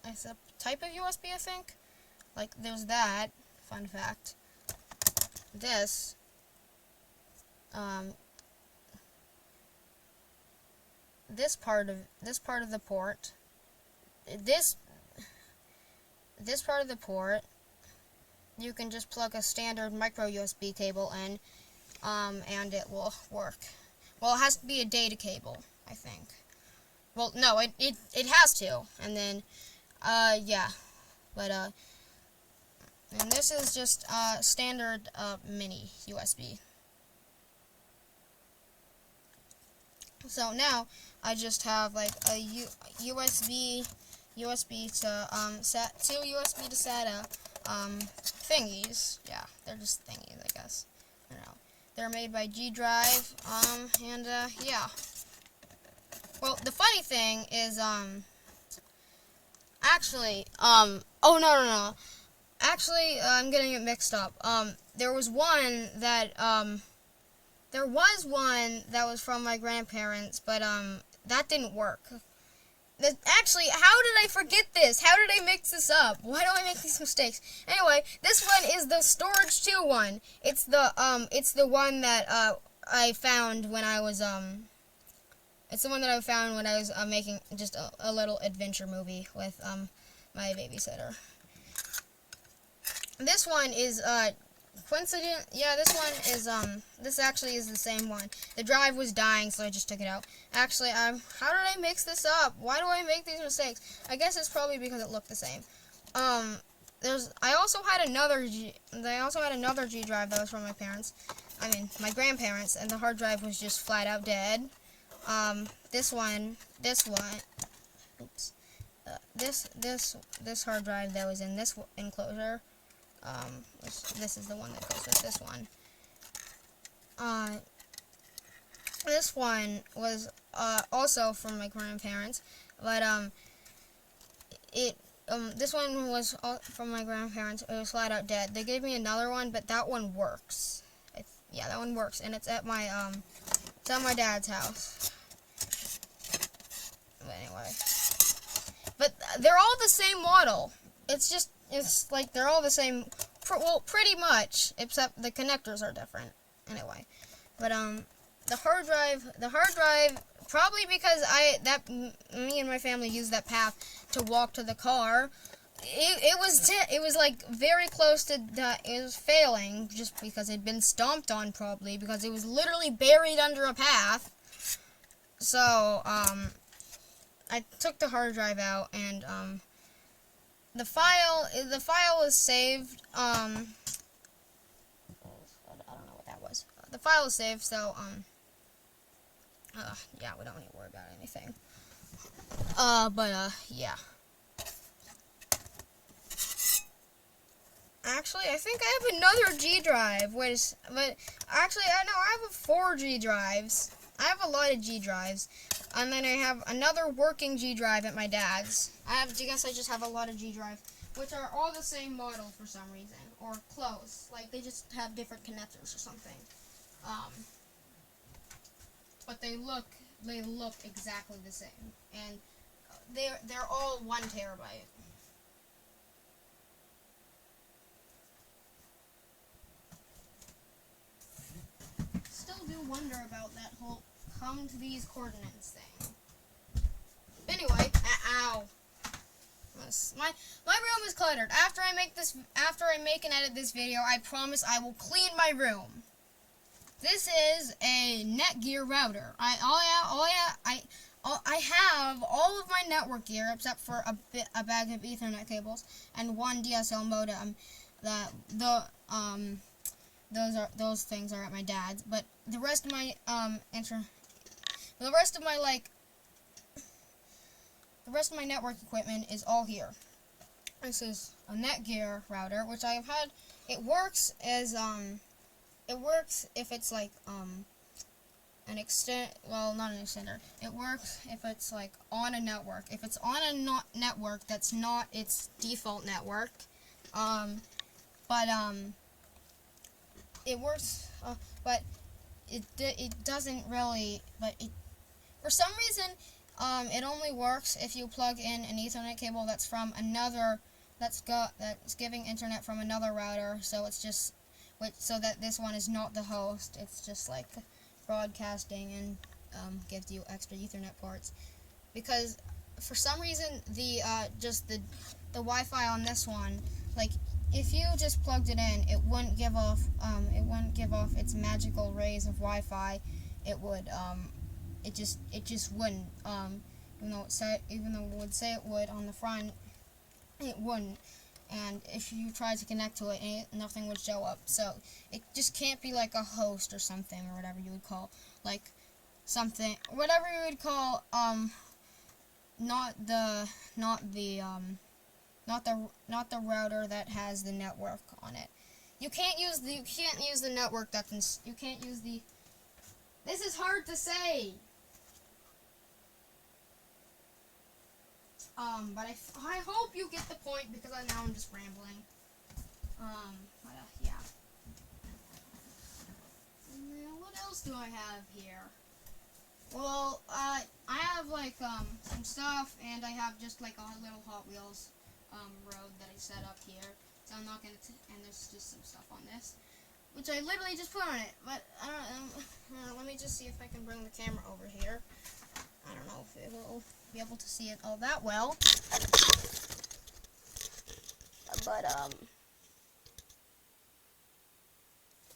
It's a type of USB, I think. Like there's that. Fun fact. This. This part of the port. This part of the port. You can just plug a standard micro USB cable in, and it will work. Well, it has to be a data cable, I think. Well, no, it has to, and then, yeah, but, and this is just, standard, mini USB. So now, I just have, like, a USB to, two USB to SATA, thingies. Yeah, they're just thingies, I guess. I don't know. They're made by G Drive, and, yeah. Well, the funny thing is, actually, oh, no. Actually, I'm getting it mixed up. There was one that was from my grandparents, but, that didn't work. Actually, how did I forget this? How did I mix this up? Why do I make these mistakes? Anyway, this one is the Storage 2 one. It's the one that, I found when I was, it's the one that I found when I was, making just a little adventure movie with, my babysitter. This one is coincident. Yeah, this one is this actually is the same one. The drive was dying, so I just took it out. Actually, how did I mix this up? Why do I make these mistakes? I guess it's probably because it looked the same. I also had another G drive that was from my parents. I mean, my grandparents, and the hard drive was just flat out dead. This hard drive that was in this enclosure. This is the one that goes with this one. This one was also from my grandparents, but this one was from my grandparents. It was flat out dead. They gave me another one, but that one works. Yeah, that one works, and it's at my dad's house. But anyway, but they're all the same model. It's like they're all the same. Well, pretty much, except the connectors are different. Anyway, but the hard drive, probably because me and my family used that path to walk to the car. It was like very close to it was failing just because it'd been stomped on, probably because it was literally buried under a path. So I took the hard drive out, and the file is saved. I don't know what that was. The file is saved, so yeah, we don't need to worry about anything. Yeah. Actually, I think I have another G drive. But actually, I have 4 G drives. I have a lot of G drives. And then I have another working G drive at my dad's. I guess I just have a lot of G drives, which are all the same model for some reason, or close. Like, they just have different connectors or something. But they look exactly the same. And they're all 1 terabyte. Do wonder about that whole come to these coordinates thing. Anyway, ow. My room is cluttered. After I make and edit this video, I promise I will clean my room. This is a Netgear router. I have all of my network gear except for a bag of Ethernet cables and 1 DSL modem. Those things are at my dad's, but the rest of my network equipment is all here. This is a Netgear router, which I have had. It works if it's like an not an extender. It works if it's like on a network. If it's on a network that's not its default network, it works, but it doesn't really. For some reason, it only works if you plug in an Ethernet cable that's from another, that's giving internet from another router. So it's just, so that this one is not the host. It's just like broadcasting and gives you extra Ethernet ports. Because for some reason, the Wi-Fi on this one, like, if you just plugged it in, it wouldn't give off its magical rays of Wi-Fi. It would it just wouldn't. Even though it would say it would on the front, it wouldn't. And if you tried to connect to it, nothing would show up. So it just can't be like a host or something, or whatever you would call, like something, whatever you would call not the router that has the network on it. You can't use the network that's this is hard to say. But I hope you get the point, because now I'm just rambling. Yeah. What else do I have here? Well, I have like some stuff, and I have just like a little Hot Wheels road that I set up here. So I'm not gonna and there's just some stuff on this, which I literally just put on it. But I don't. Let me just see if I can bring the camera over here. I don't know if it will be able to see it all that well. But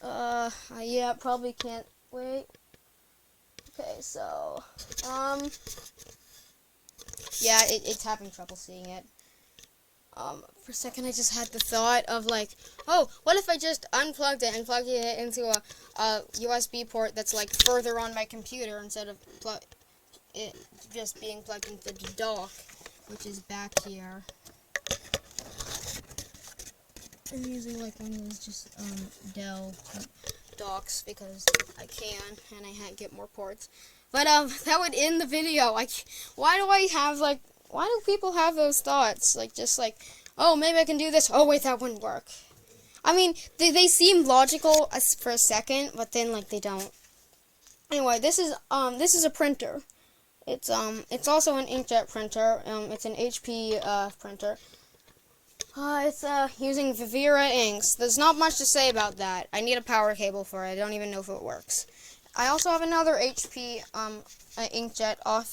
Yeah, probably can't wait. Okay, so, yeah, it's having trouble seeing it. For a second I just had the thought of like, oh, what if I just unplugged it and plugged it into a USB port that's like further on my computer instead of it just being plugged into the dock, which is back here. I'm using like one of those just Dell docks because I can and I get more ports. But that would end the video. Why do people have those thoughts? Like just like, oh, maybe I can do this. Oh wait, that wouldn't work. I mean, they seem logical for a second, but then like they don't. Anyway, this is a printer. It's also an inkjet printer. It's an HP printer. It's using Vivera inks. There's not much to say about that. I need a power cable for it. I don't even know if it works. I also have another HP inkjet I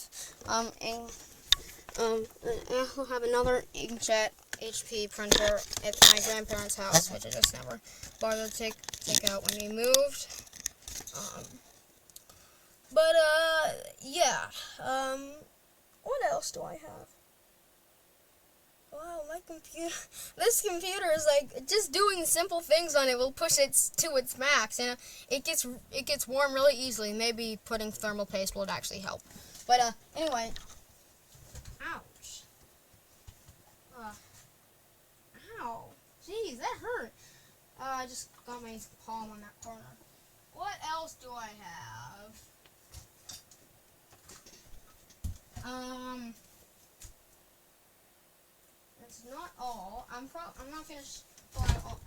also have another inkjet HP printer at my grandparents' house, which I just never bothered to take out when we moved. Yeah. What else do I have? Wow, my computer. This computer is like just doing simple things on it will push it to its max, and it gets warm really easily. Maybe putting thermal paste would actually help. But anyway. Ouch. Ow. Jeez, that hurt. I just got my palm on that corner. What else do I have? That's not all. I'm not finished pulling out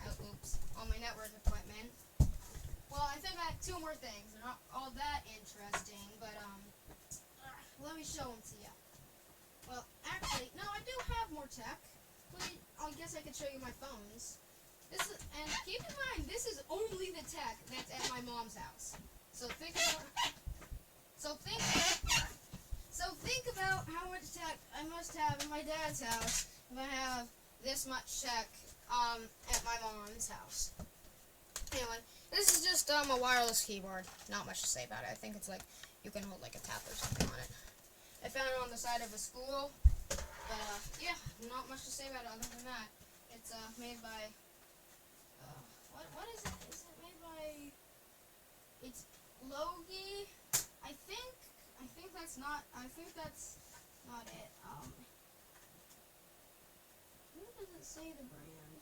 all my network equipment. Well, I think I have two more things. They're not all that interesting, but let me show them to you. Well, actually, no, I do have more tech. But I guess I could show you my phones. And keep in mind, this is only the tech that's at my mom's house. So think about how much tech I must have in my dad's house if I have this much tech at my mom's house. Anyway, this is just a wireless keyboard. Not much to say about it. I think it's like you can hold like a tab or something on it. I found it on the side of a school. But yeah, not much to say about it other than that. It's made by what is it? Is it made by? It's Logi. I think that's not it. Where does it say the brand?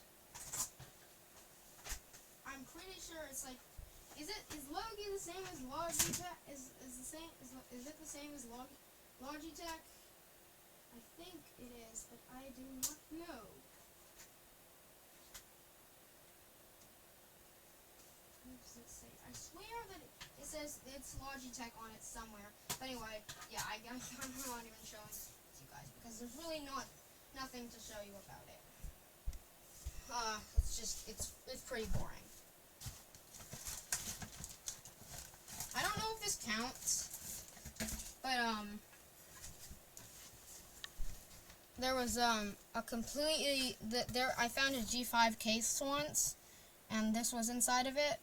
I'm pretty sure it's like. Is Logi the same as Logitech? Is it the same as Logitech? I think it is, but I do not know. What does it say? I swear that it says it's Logitech on it somewhere. But anyway, yeah, I'm not even showing it to you guys because there's really nothing to show you about it. It's pretty boring. I don't know if this counts, but there was I found a G5 case once, and this was inside of it,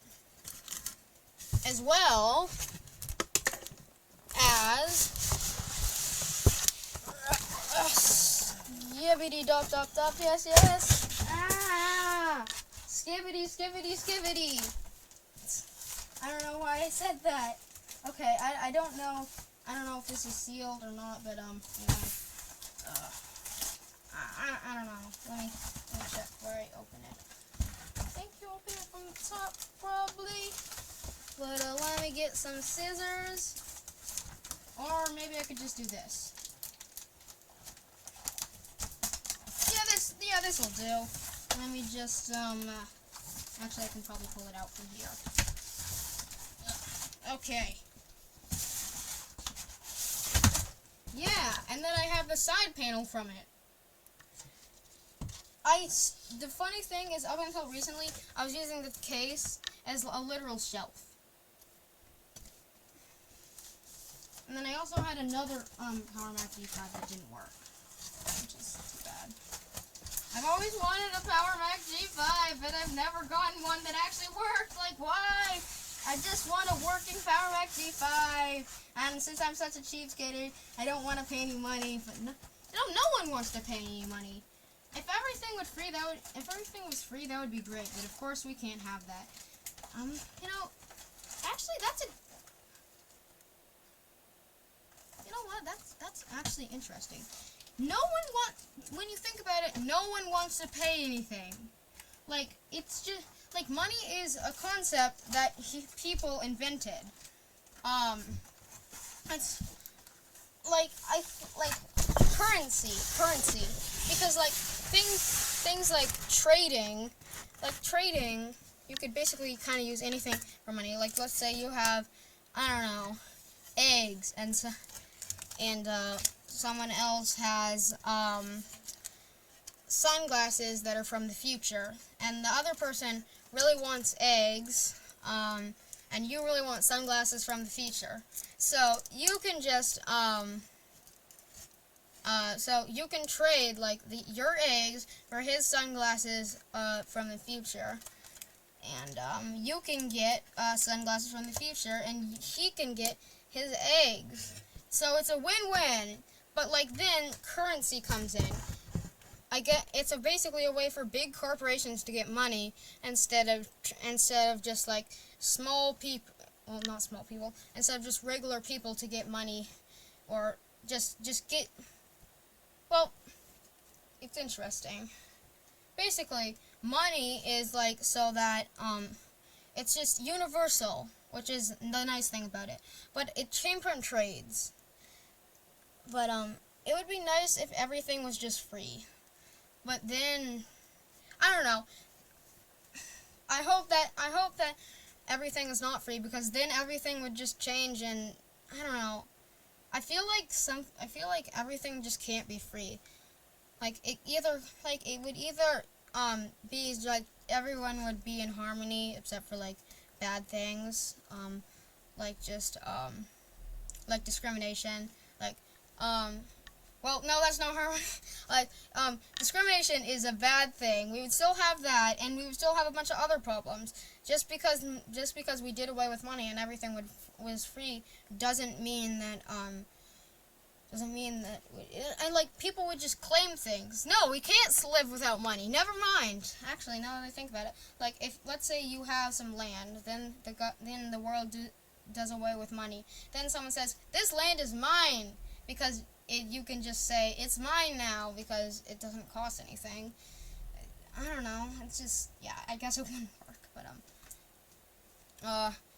as well as yibbity dop dop dop, yes. Skibbity skibbity skibbity. I don't know why I said that. Okay, I don't know if this is sealed or not, but I don't know. Let me check where I open it. I think you open it from the top, probably. But let me get some scissors. Or maybe I could just do this. Yeah, this will do. Let me just, actually I can probably pull it out from here. Okay. Yeah, and then I have the side panel from it. The funny thing is, up until recently, I was using the case as a literal shelf. And then I also had another PowerMac G5 that didn't work, which is too bad. I've always wanted a Power Mac G5, but I've never gotten one that actually worked. Like, why? I just want a working Power Mac G5, and since I'm such a cheapskate, I don't want to pay any money. But no one wants to pay any money. If everything was free, that would be great. But of course, we can't have that. Actually, that's actually interesting. When you think about it, no one wants to pay anything. Like, it's just, like, money is a concept that people invented. It's, like, currency. Because, like, things like trading, you could basically kind of use anything for money. Like, let's say you have, I don't know, eggs, and someone else has sunglasses that are from the future, and the other person really wants eggs, and you really want sunglasses from the future. So you can just you can trade like your eggs for his sunglasses from the future, and you can get sunglasses from the future, and he can get his eggs. So it's a win-win. But like then currency comes in. It's basically a way for big corporations to get money instead of just like small people. Well, not small people. Instead of just regular people to get money, or just get. Well, it's interesting. Basically, money is like so that it's just universal, which is the nice thing about it. But it came from trades. But it would be nice if everything was just free. But then, I don't know. I hope that everything is not free, because then everything would just change, and I don't know. I feel like everything just can't be free. Like it would either be like everyone would be in harmony except for like bad things, like just like discrimination, like well, no, that's not harmony. Like, discrimination is a bad thing. We would still have that, and we would still have a bunch of other problems. Just because we did away with money and everything was free doesn't mean that and like people would just claim things. No, we can't live without money. Never mind. Actually, now that I think about it, like if let's say you have some land, then the world does away with money. Then someone says this land is mine, because you can just say it's mine now because it doesn't cost anything. I don't know. It's just, yeah, I guess it wouldn't work. But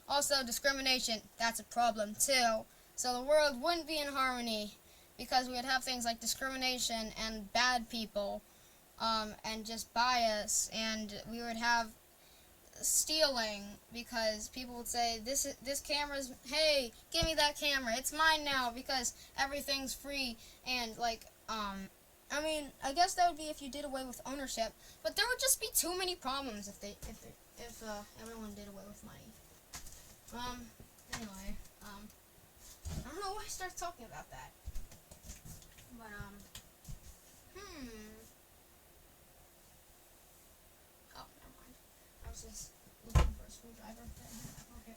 also discrimination, that's a problem too. So the world wouldn't be in harmony, because we would have things like discrimination and bad people, and just bias, and we would have stealing, because people would say this camera's, hey, give me that camera, it's mine now, because everything's free. And like I mean, I guess that would be if you did away with ownership, but there would just be too many problems if everyone did away with money. Anyway, I don't know why I started talking about that, but oh, never mind. I was just looking for a screwdriver. Okay. Okay.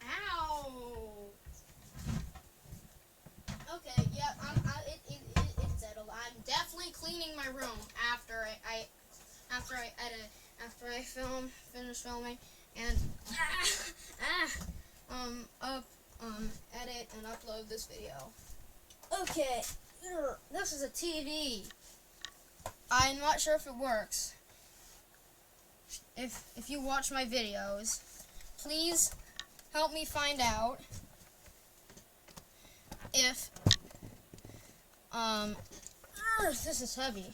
Ow! Okay, yeah, it's settled. I'm definitely cleaning my room after I finish filming, and edit and upload this video. Okay, this is a TV. I'm not sure if it works. If you watch my videos, please help me find out if this is heavy.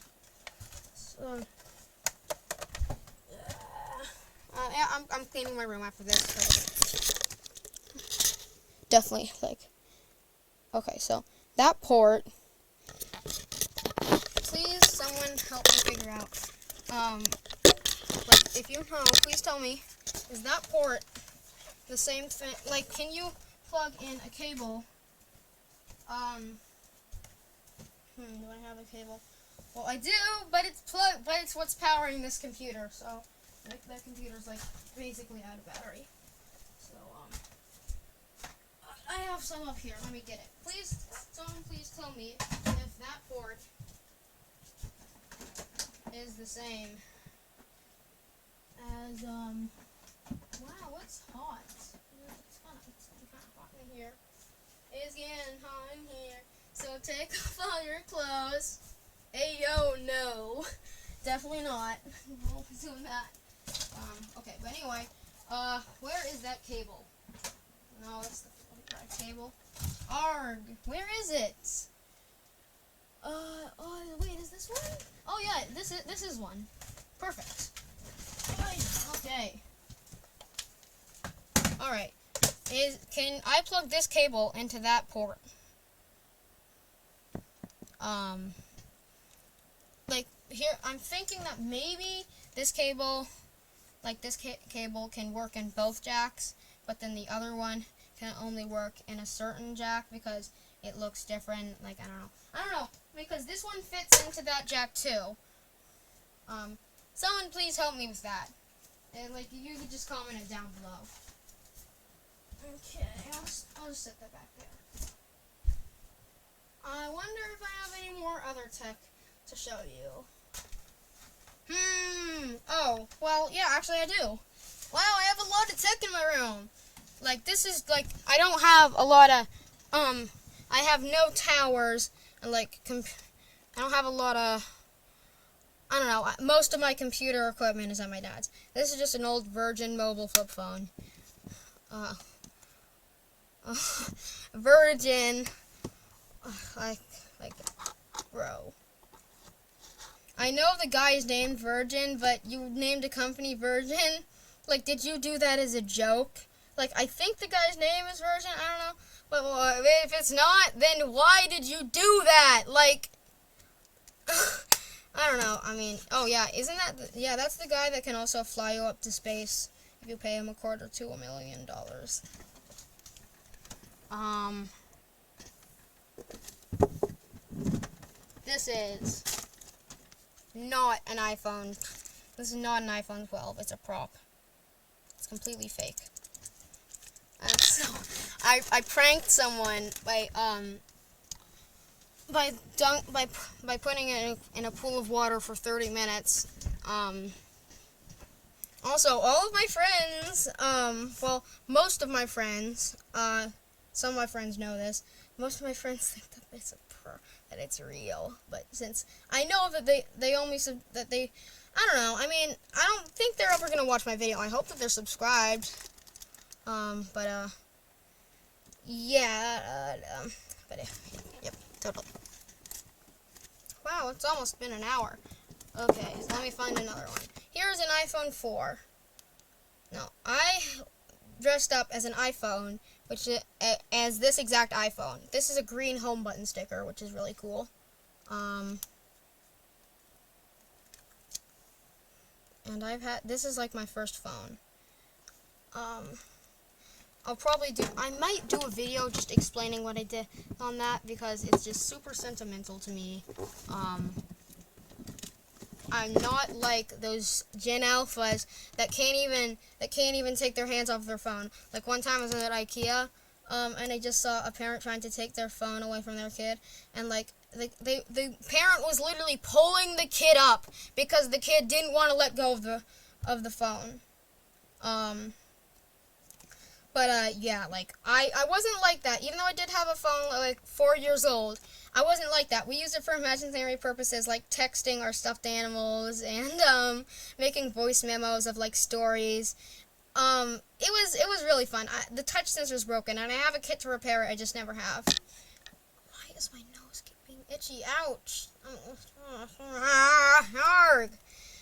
So yeah, I'm cleaning my room after this. So. Definitely, like, okay, so that port, please someone help me figure out, like, if you know, please tell me, is that port the same thing. Like, can you plug in a cable? Do I have a cable? Well, I do, but it's what's powering this computer. So, that computer's like basically out of battery. So, I have some up here. Let me get it. Please, someone please tell me if that port is the same as, wow, it's hot. It's kind of hot in here. It's getting hot in here. So take off all your clothes. Ayo, no. Definitely not. Won't be doing that. Okay, but anyway, where is that cable? No, it's the right cable. Arg, where is it? Oh, wait, is this one? Oh yeah, this is one. Perfect. Okay. Alright. Can I plug this cable into that port? Like, here, I'm thinking that maybe this cable, like this cable can work in both jacks, but then the other one can only work in a certain jack because it looks different. Like, I don't know, because this one fits into that jack too. Someone please help me with that. And, like, you could just comment it down below. Okay, I'll just set that back there. I wonder if I have any more other tech to show you. Oh, well, yeah, actually I do. Wow, I have a lot of tech in my room. Like, this is, like, I don't have a lot of, I have no towers, and, like, I don't have a lot of, I don't know, most of my computer equipment is at my dad's. This is just an old Virgin mobile flip phone. Virgin, like, bro. I know the guy's named Virgin, but you named a company Virgin. Like, did you do that as a joke? Like, I think the guy's name is Virgin. I don't know. But if it's not, then why did you do that? Like, I don't know. I mean, oh yeah, isn't that? Yeah, that's the guy that can also fly you up to space if you pay him $250,000 to $1 million. This is not an iPhone. This is not an iPhone 12. It's a prop. It's completely fake. So I pranked someone by putting it in a pool of water for 30 minutes. Also, all of my friends, well, most of my friends, some of my friends know this. Most of my friends think that it's real, but since I know that they only I don't know. I mean, I don't think they're ever gonna watch my video. I hope that they're subscribed. Yeah. Yep, totally. Wow, it's almost been an hour. Okay, so let me find another one. Here's an iPhone 4. Now, I dressed up as an iPhone, which is as this exact iPhone. This is a green home button sticker, which is really cool. And this is like my first phone. I might do a video just explaining what I did on that because it's just super sentimental to me. I'm not like those Gen Alphas that can't even take their hands off their phone. Like one time I was at IKEA, and I just saw a parent trying to take their phone away from their kid, and like the parent was literally pulling the kid up because the kid didn't want to let go of the phone. Yeah, like, I wasn't like that. Even though I did have a phone, like, 4 years old, I wasn't like that. We used it for imaginary purposes, like texting our stuffed animals and, making voice memos of, like, stories. It was really fun. The touch sensor's broken, and I have a kit to repair it. I just never have. Why is my nose being itchy? Ouch. Arg.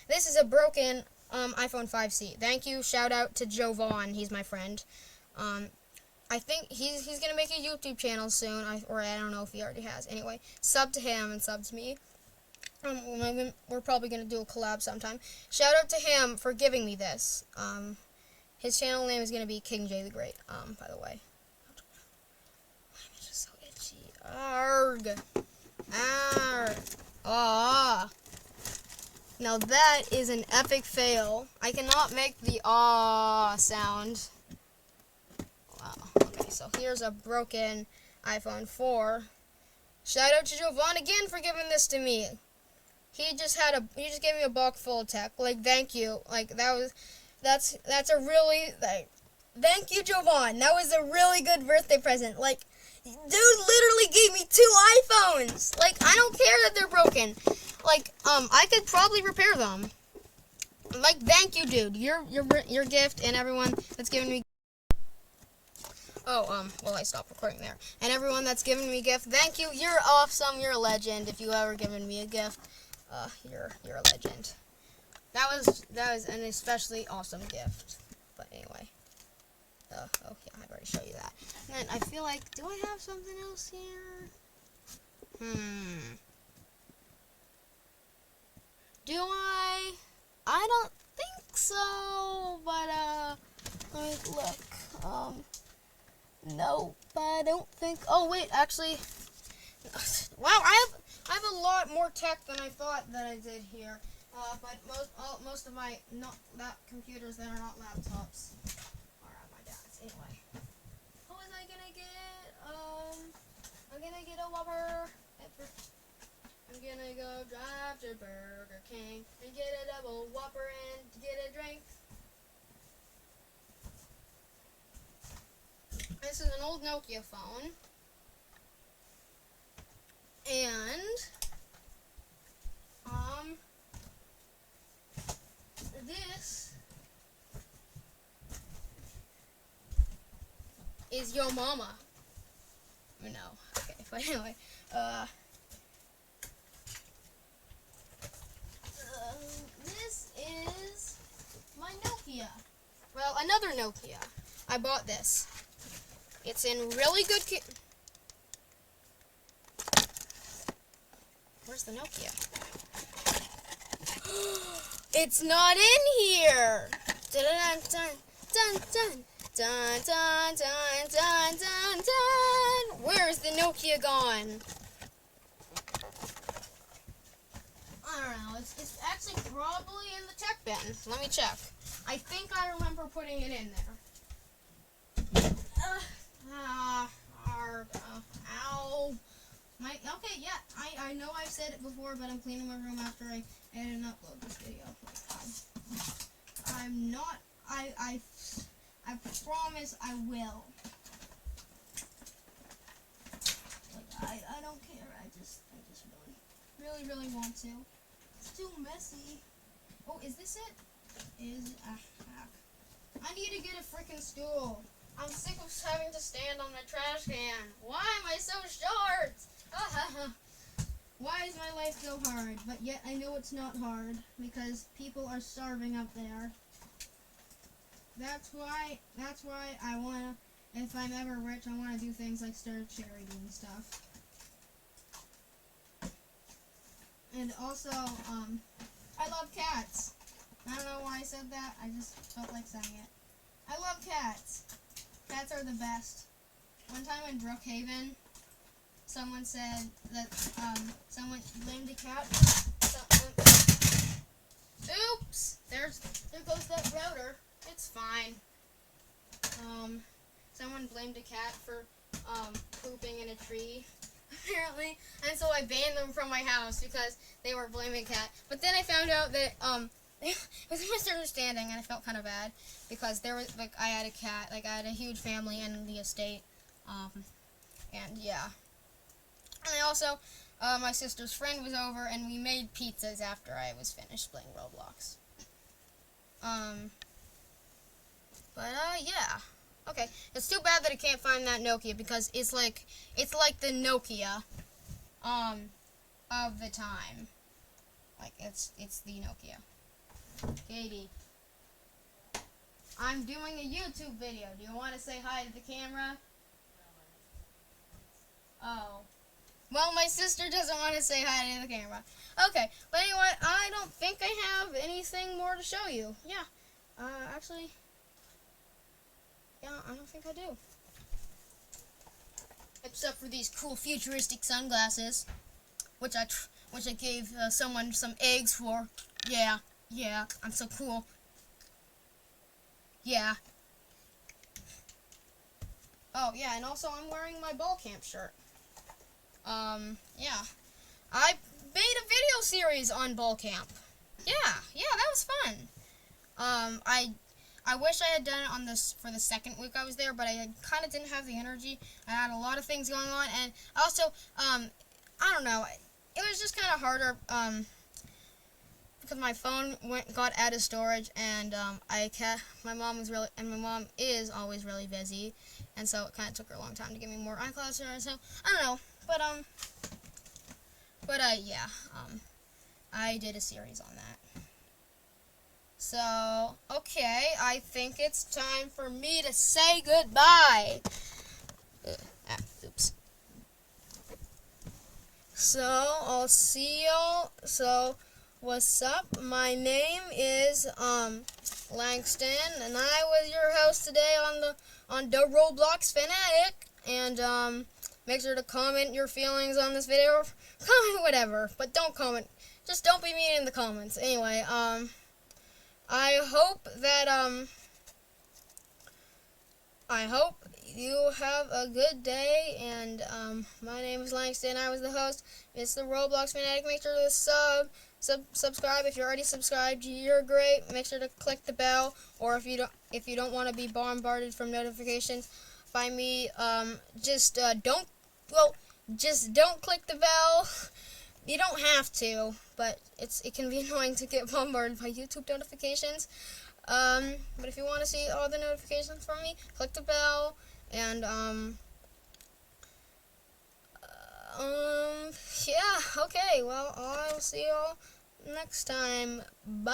This is a broken, iPhone 5C. Thank you. Shout out to Joe Vaughn. He's my friend. I think he's gonna make a YouTube channel soon, or I don't know if he already has. Anyway, sub to him and sub to me. We're probably gonna do a collab sometime. Shout out to him for giving me this. His channel name is gonna be King J the Great. By the way. I'm just so itchy. Arg. Arg. Ah. Now that is an epic fail. I cannot make the ah sound. Wow. Okay, so here's a broken iPhone 4. Shout out to Jovan again for giving this to me. He just gave me a box full of tech. Like, thank you. Like, that's a really, like, thank you, Jovan. That was a really good birthday present. Like, dude literally gave me 2 iPhones. Like, I don't care that they're broken. Like, I could probably repair them. Like, thank you, dude. Your gift and everyone that's given me. Oh, well, I stopped recording there. And everyone that's given me a gift, thank you. You're awesome. You're a legend. If you ever given me a gift, you're a legend. That was an especially awesome gift. But anyway. Oh yeah, I've already showed you that. And then I feel like, do I have something else here? Do I? I don't think so, but, let me look. No, but I don't think, oh wait, actually, wow, I have a lot more tech than I thought that I did here, but most of my, computers that are not laptops are at my dad's. Anyway, who was I gonna get? I'm gonna get a Whopper. I'm gonna go drive to Burger King and get a double Whopper and get a drink. This is an old Nokia phone. And, this is Yo Mama. No. Okay, but anyway, this is my Nokia. Well, another Nokia. I bought this. It's in really good Where's the Nokia? It's not in here! Dun dun dun dun dun dun dun dun dun dun. Where's the Nokia gone? I don't know. It's actually probably in the tech bin. Let me check. I think I remember putting it in there. Ow. Okay, yeah, I know I've said it before, but I'm cleaning my room after I edit and upload this video. I'm not, I promise I will. Like, I don't care, I just really want to. It's too messy. Oh, is this it? I need to get a freaking stool. I'm sick of having to stand on the trash can. Why am I so short? Why is my life so hard? But yet I know it's not hard because people are starving up there. That's why I wanna, if I'm ever rich, I wanna do things like start a charity and stuff. And also, I love cats. I don't know why I said that. I just felt like saying it. I love cats. Cats are the best. One time in Brookhaven, someone said that, someone blamed a cat. Oops! There goes that router. It's fine. Someone blamed a cat for, pooping in a tree, apparently. And so I banned them from my house because they were blaming a cat. But then I found out that, it was a misunderstanding, and I felt kind of bad because there was, like, I had a cat, like, I had a huge family in the estate, and yeah. And I also, my sister's friend was over, and we made pizzas after I was finished playing Roblox. Yeah. Okay, it's too bad that I can't find that Nokia because it's like the Nokia, of the time. Like, it's the Nokia. Katie, I'm doing a YouTube video. Do you want to say hi to the camera? Oh. Well, my sister doesn't want to say hi to the camera. Okay, but anyway, I don't think I have anything more to show you. Yeah. Actually, Yeah, I don't think I do. Except for these cool futuristic sunglasses, which I gave someone some eggs for. Yeah, I'm so cool. Yeah. Oh, yeah, and also I'm wearing my ball camp shirt. Yeah. I made a video series on ball camp. Yeah, that was fun. I wish I had done it on this for the second week I was there, but I kind of didn't have the energy. I had a lot of things going on, and also, I don't know, it was just kind of harder, because my phone got out of storage, and my mom is always really busy, and so it kind of took her a long time to give me more iCloud storage. So I don't know, but yeah, I did a series on that. So okay, I think it's time for me to say goodbye. Oops. So I'll see y'all. So what's up? My name is Langston, and I was your host today on the Roblox Fanatic. And make sure to comment your feelings on this video. Comment whatever, but don't comment. Just don't be mean in the comments. Anyway, I hope you have a good day, and my name is Langston. I was the host. It's the Roblox Fanatic. Make sure to subscribe. If you're already subscribed, you're great. Make sure to click the bell, or if you don't want to be bombarded from notifications by me, just don't click the bell. You don't have to, but it can be annoying to get bombarded by YouTube notifications. But if you want to see all the notifications from me, click the bell, and yeah, okay, well, I'll see y'all next time. Bye!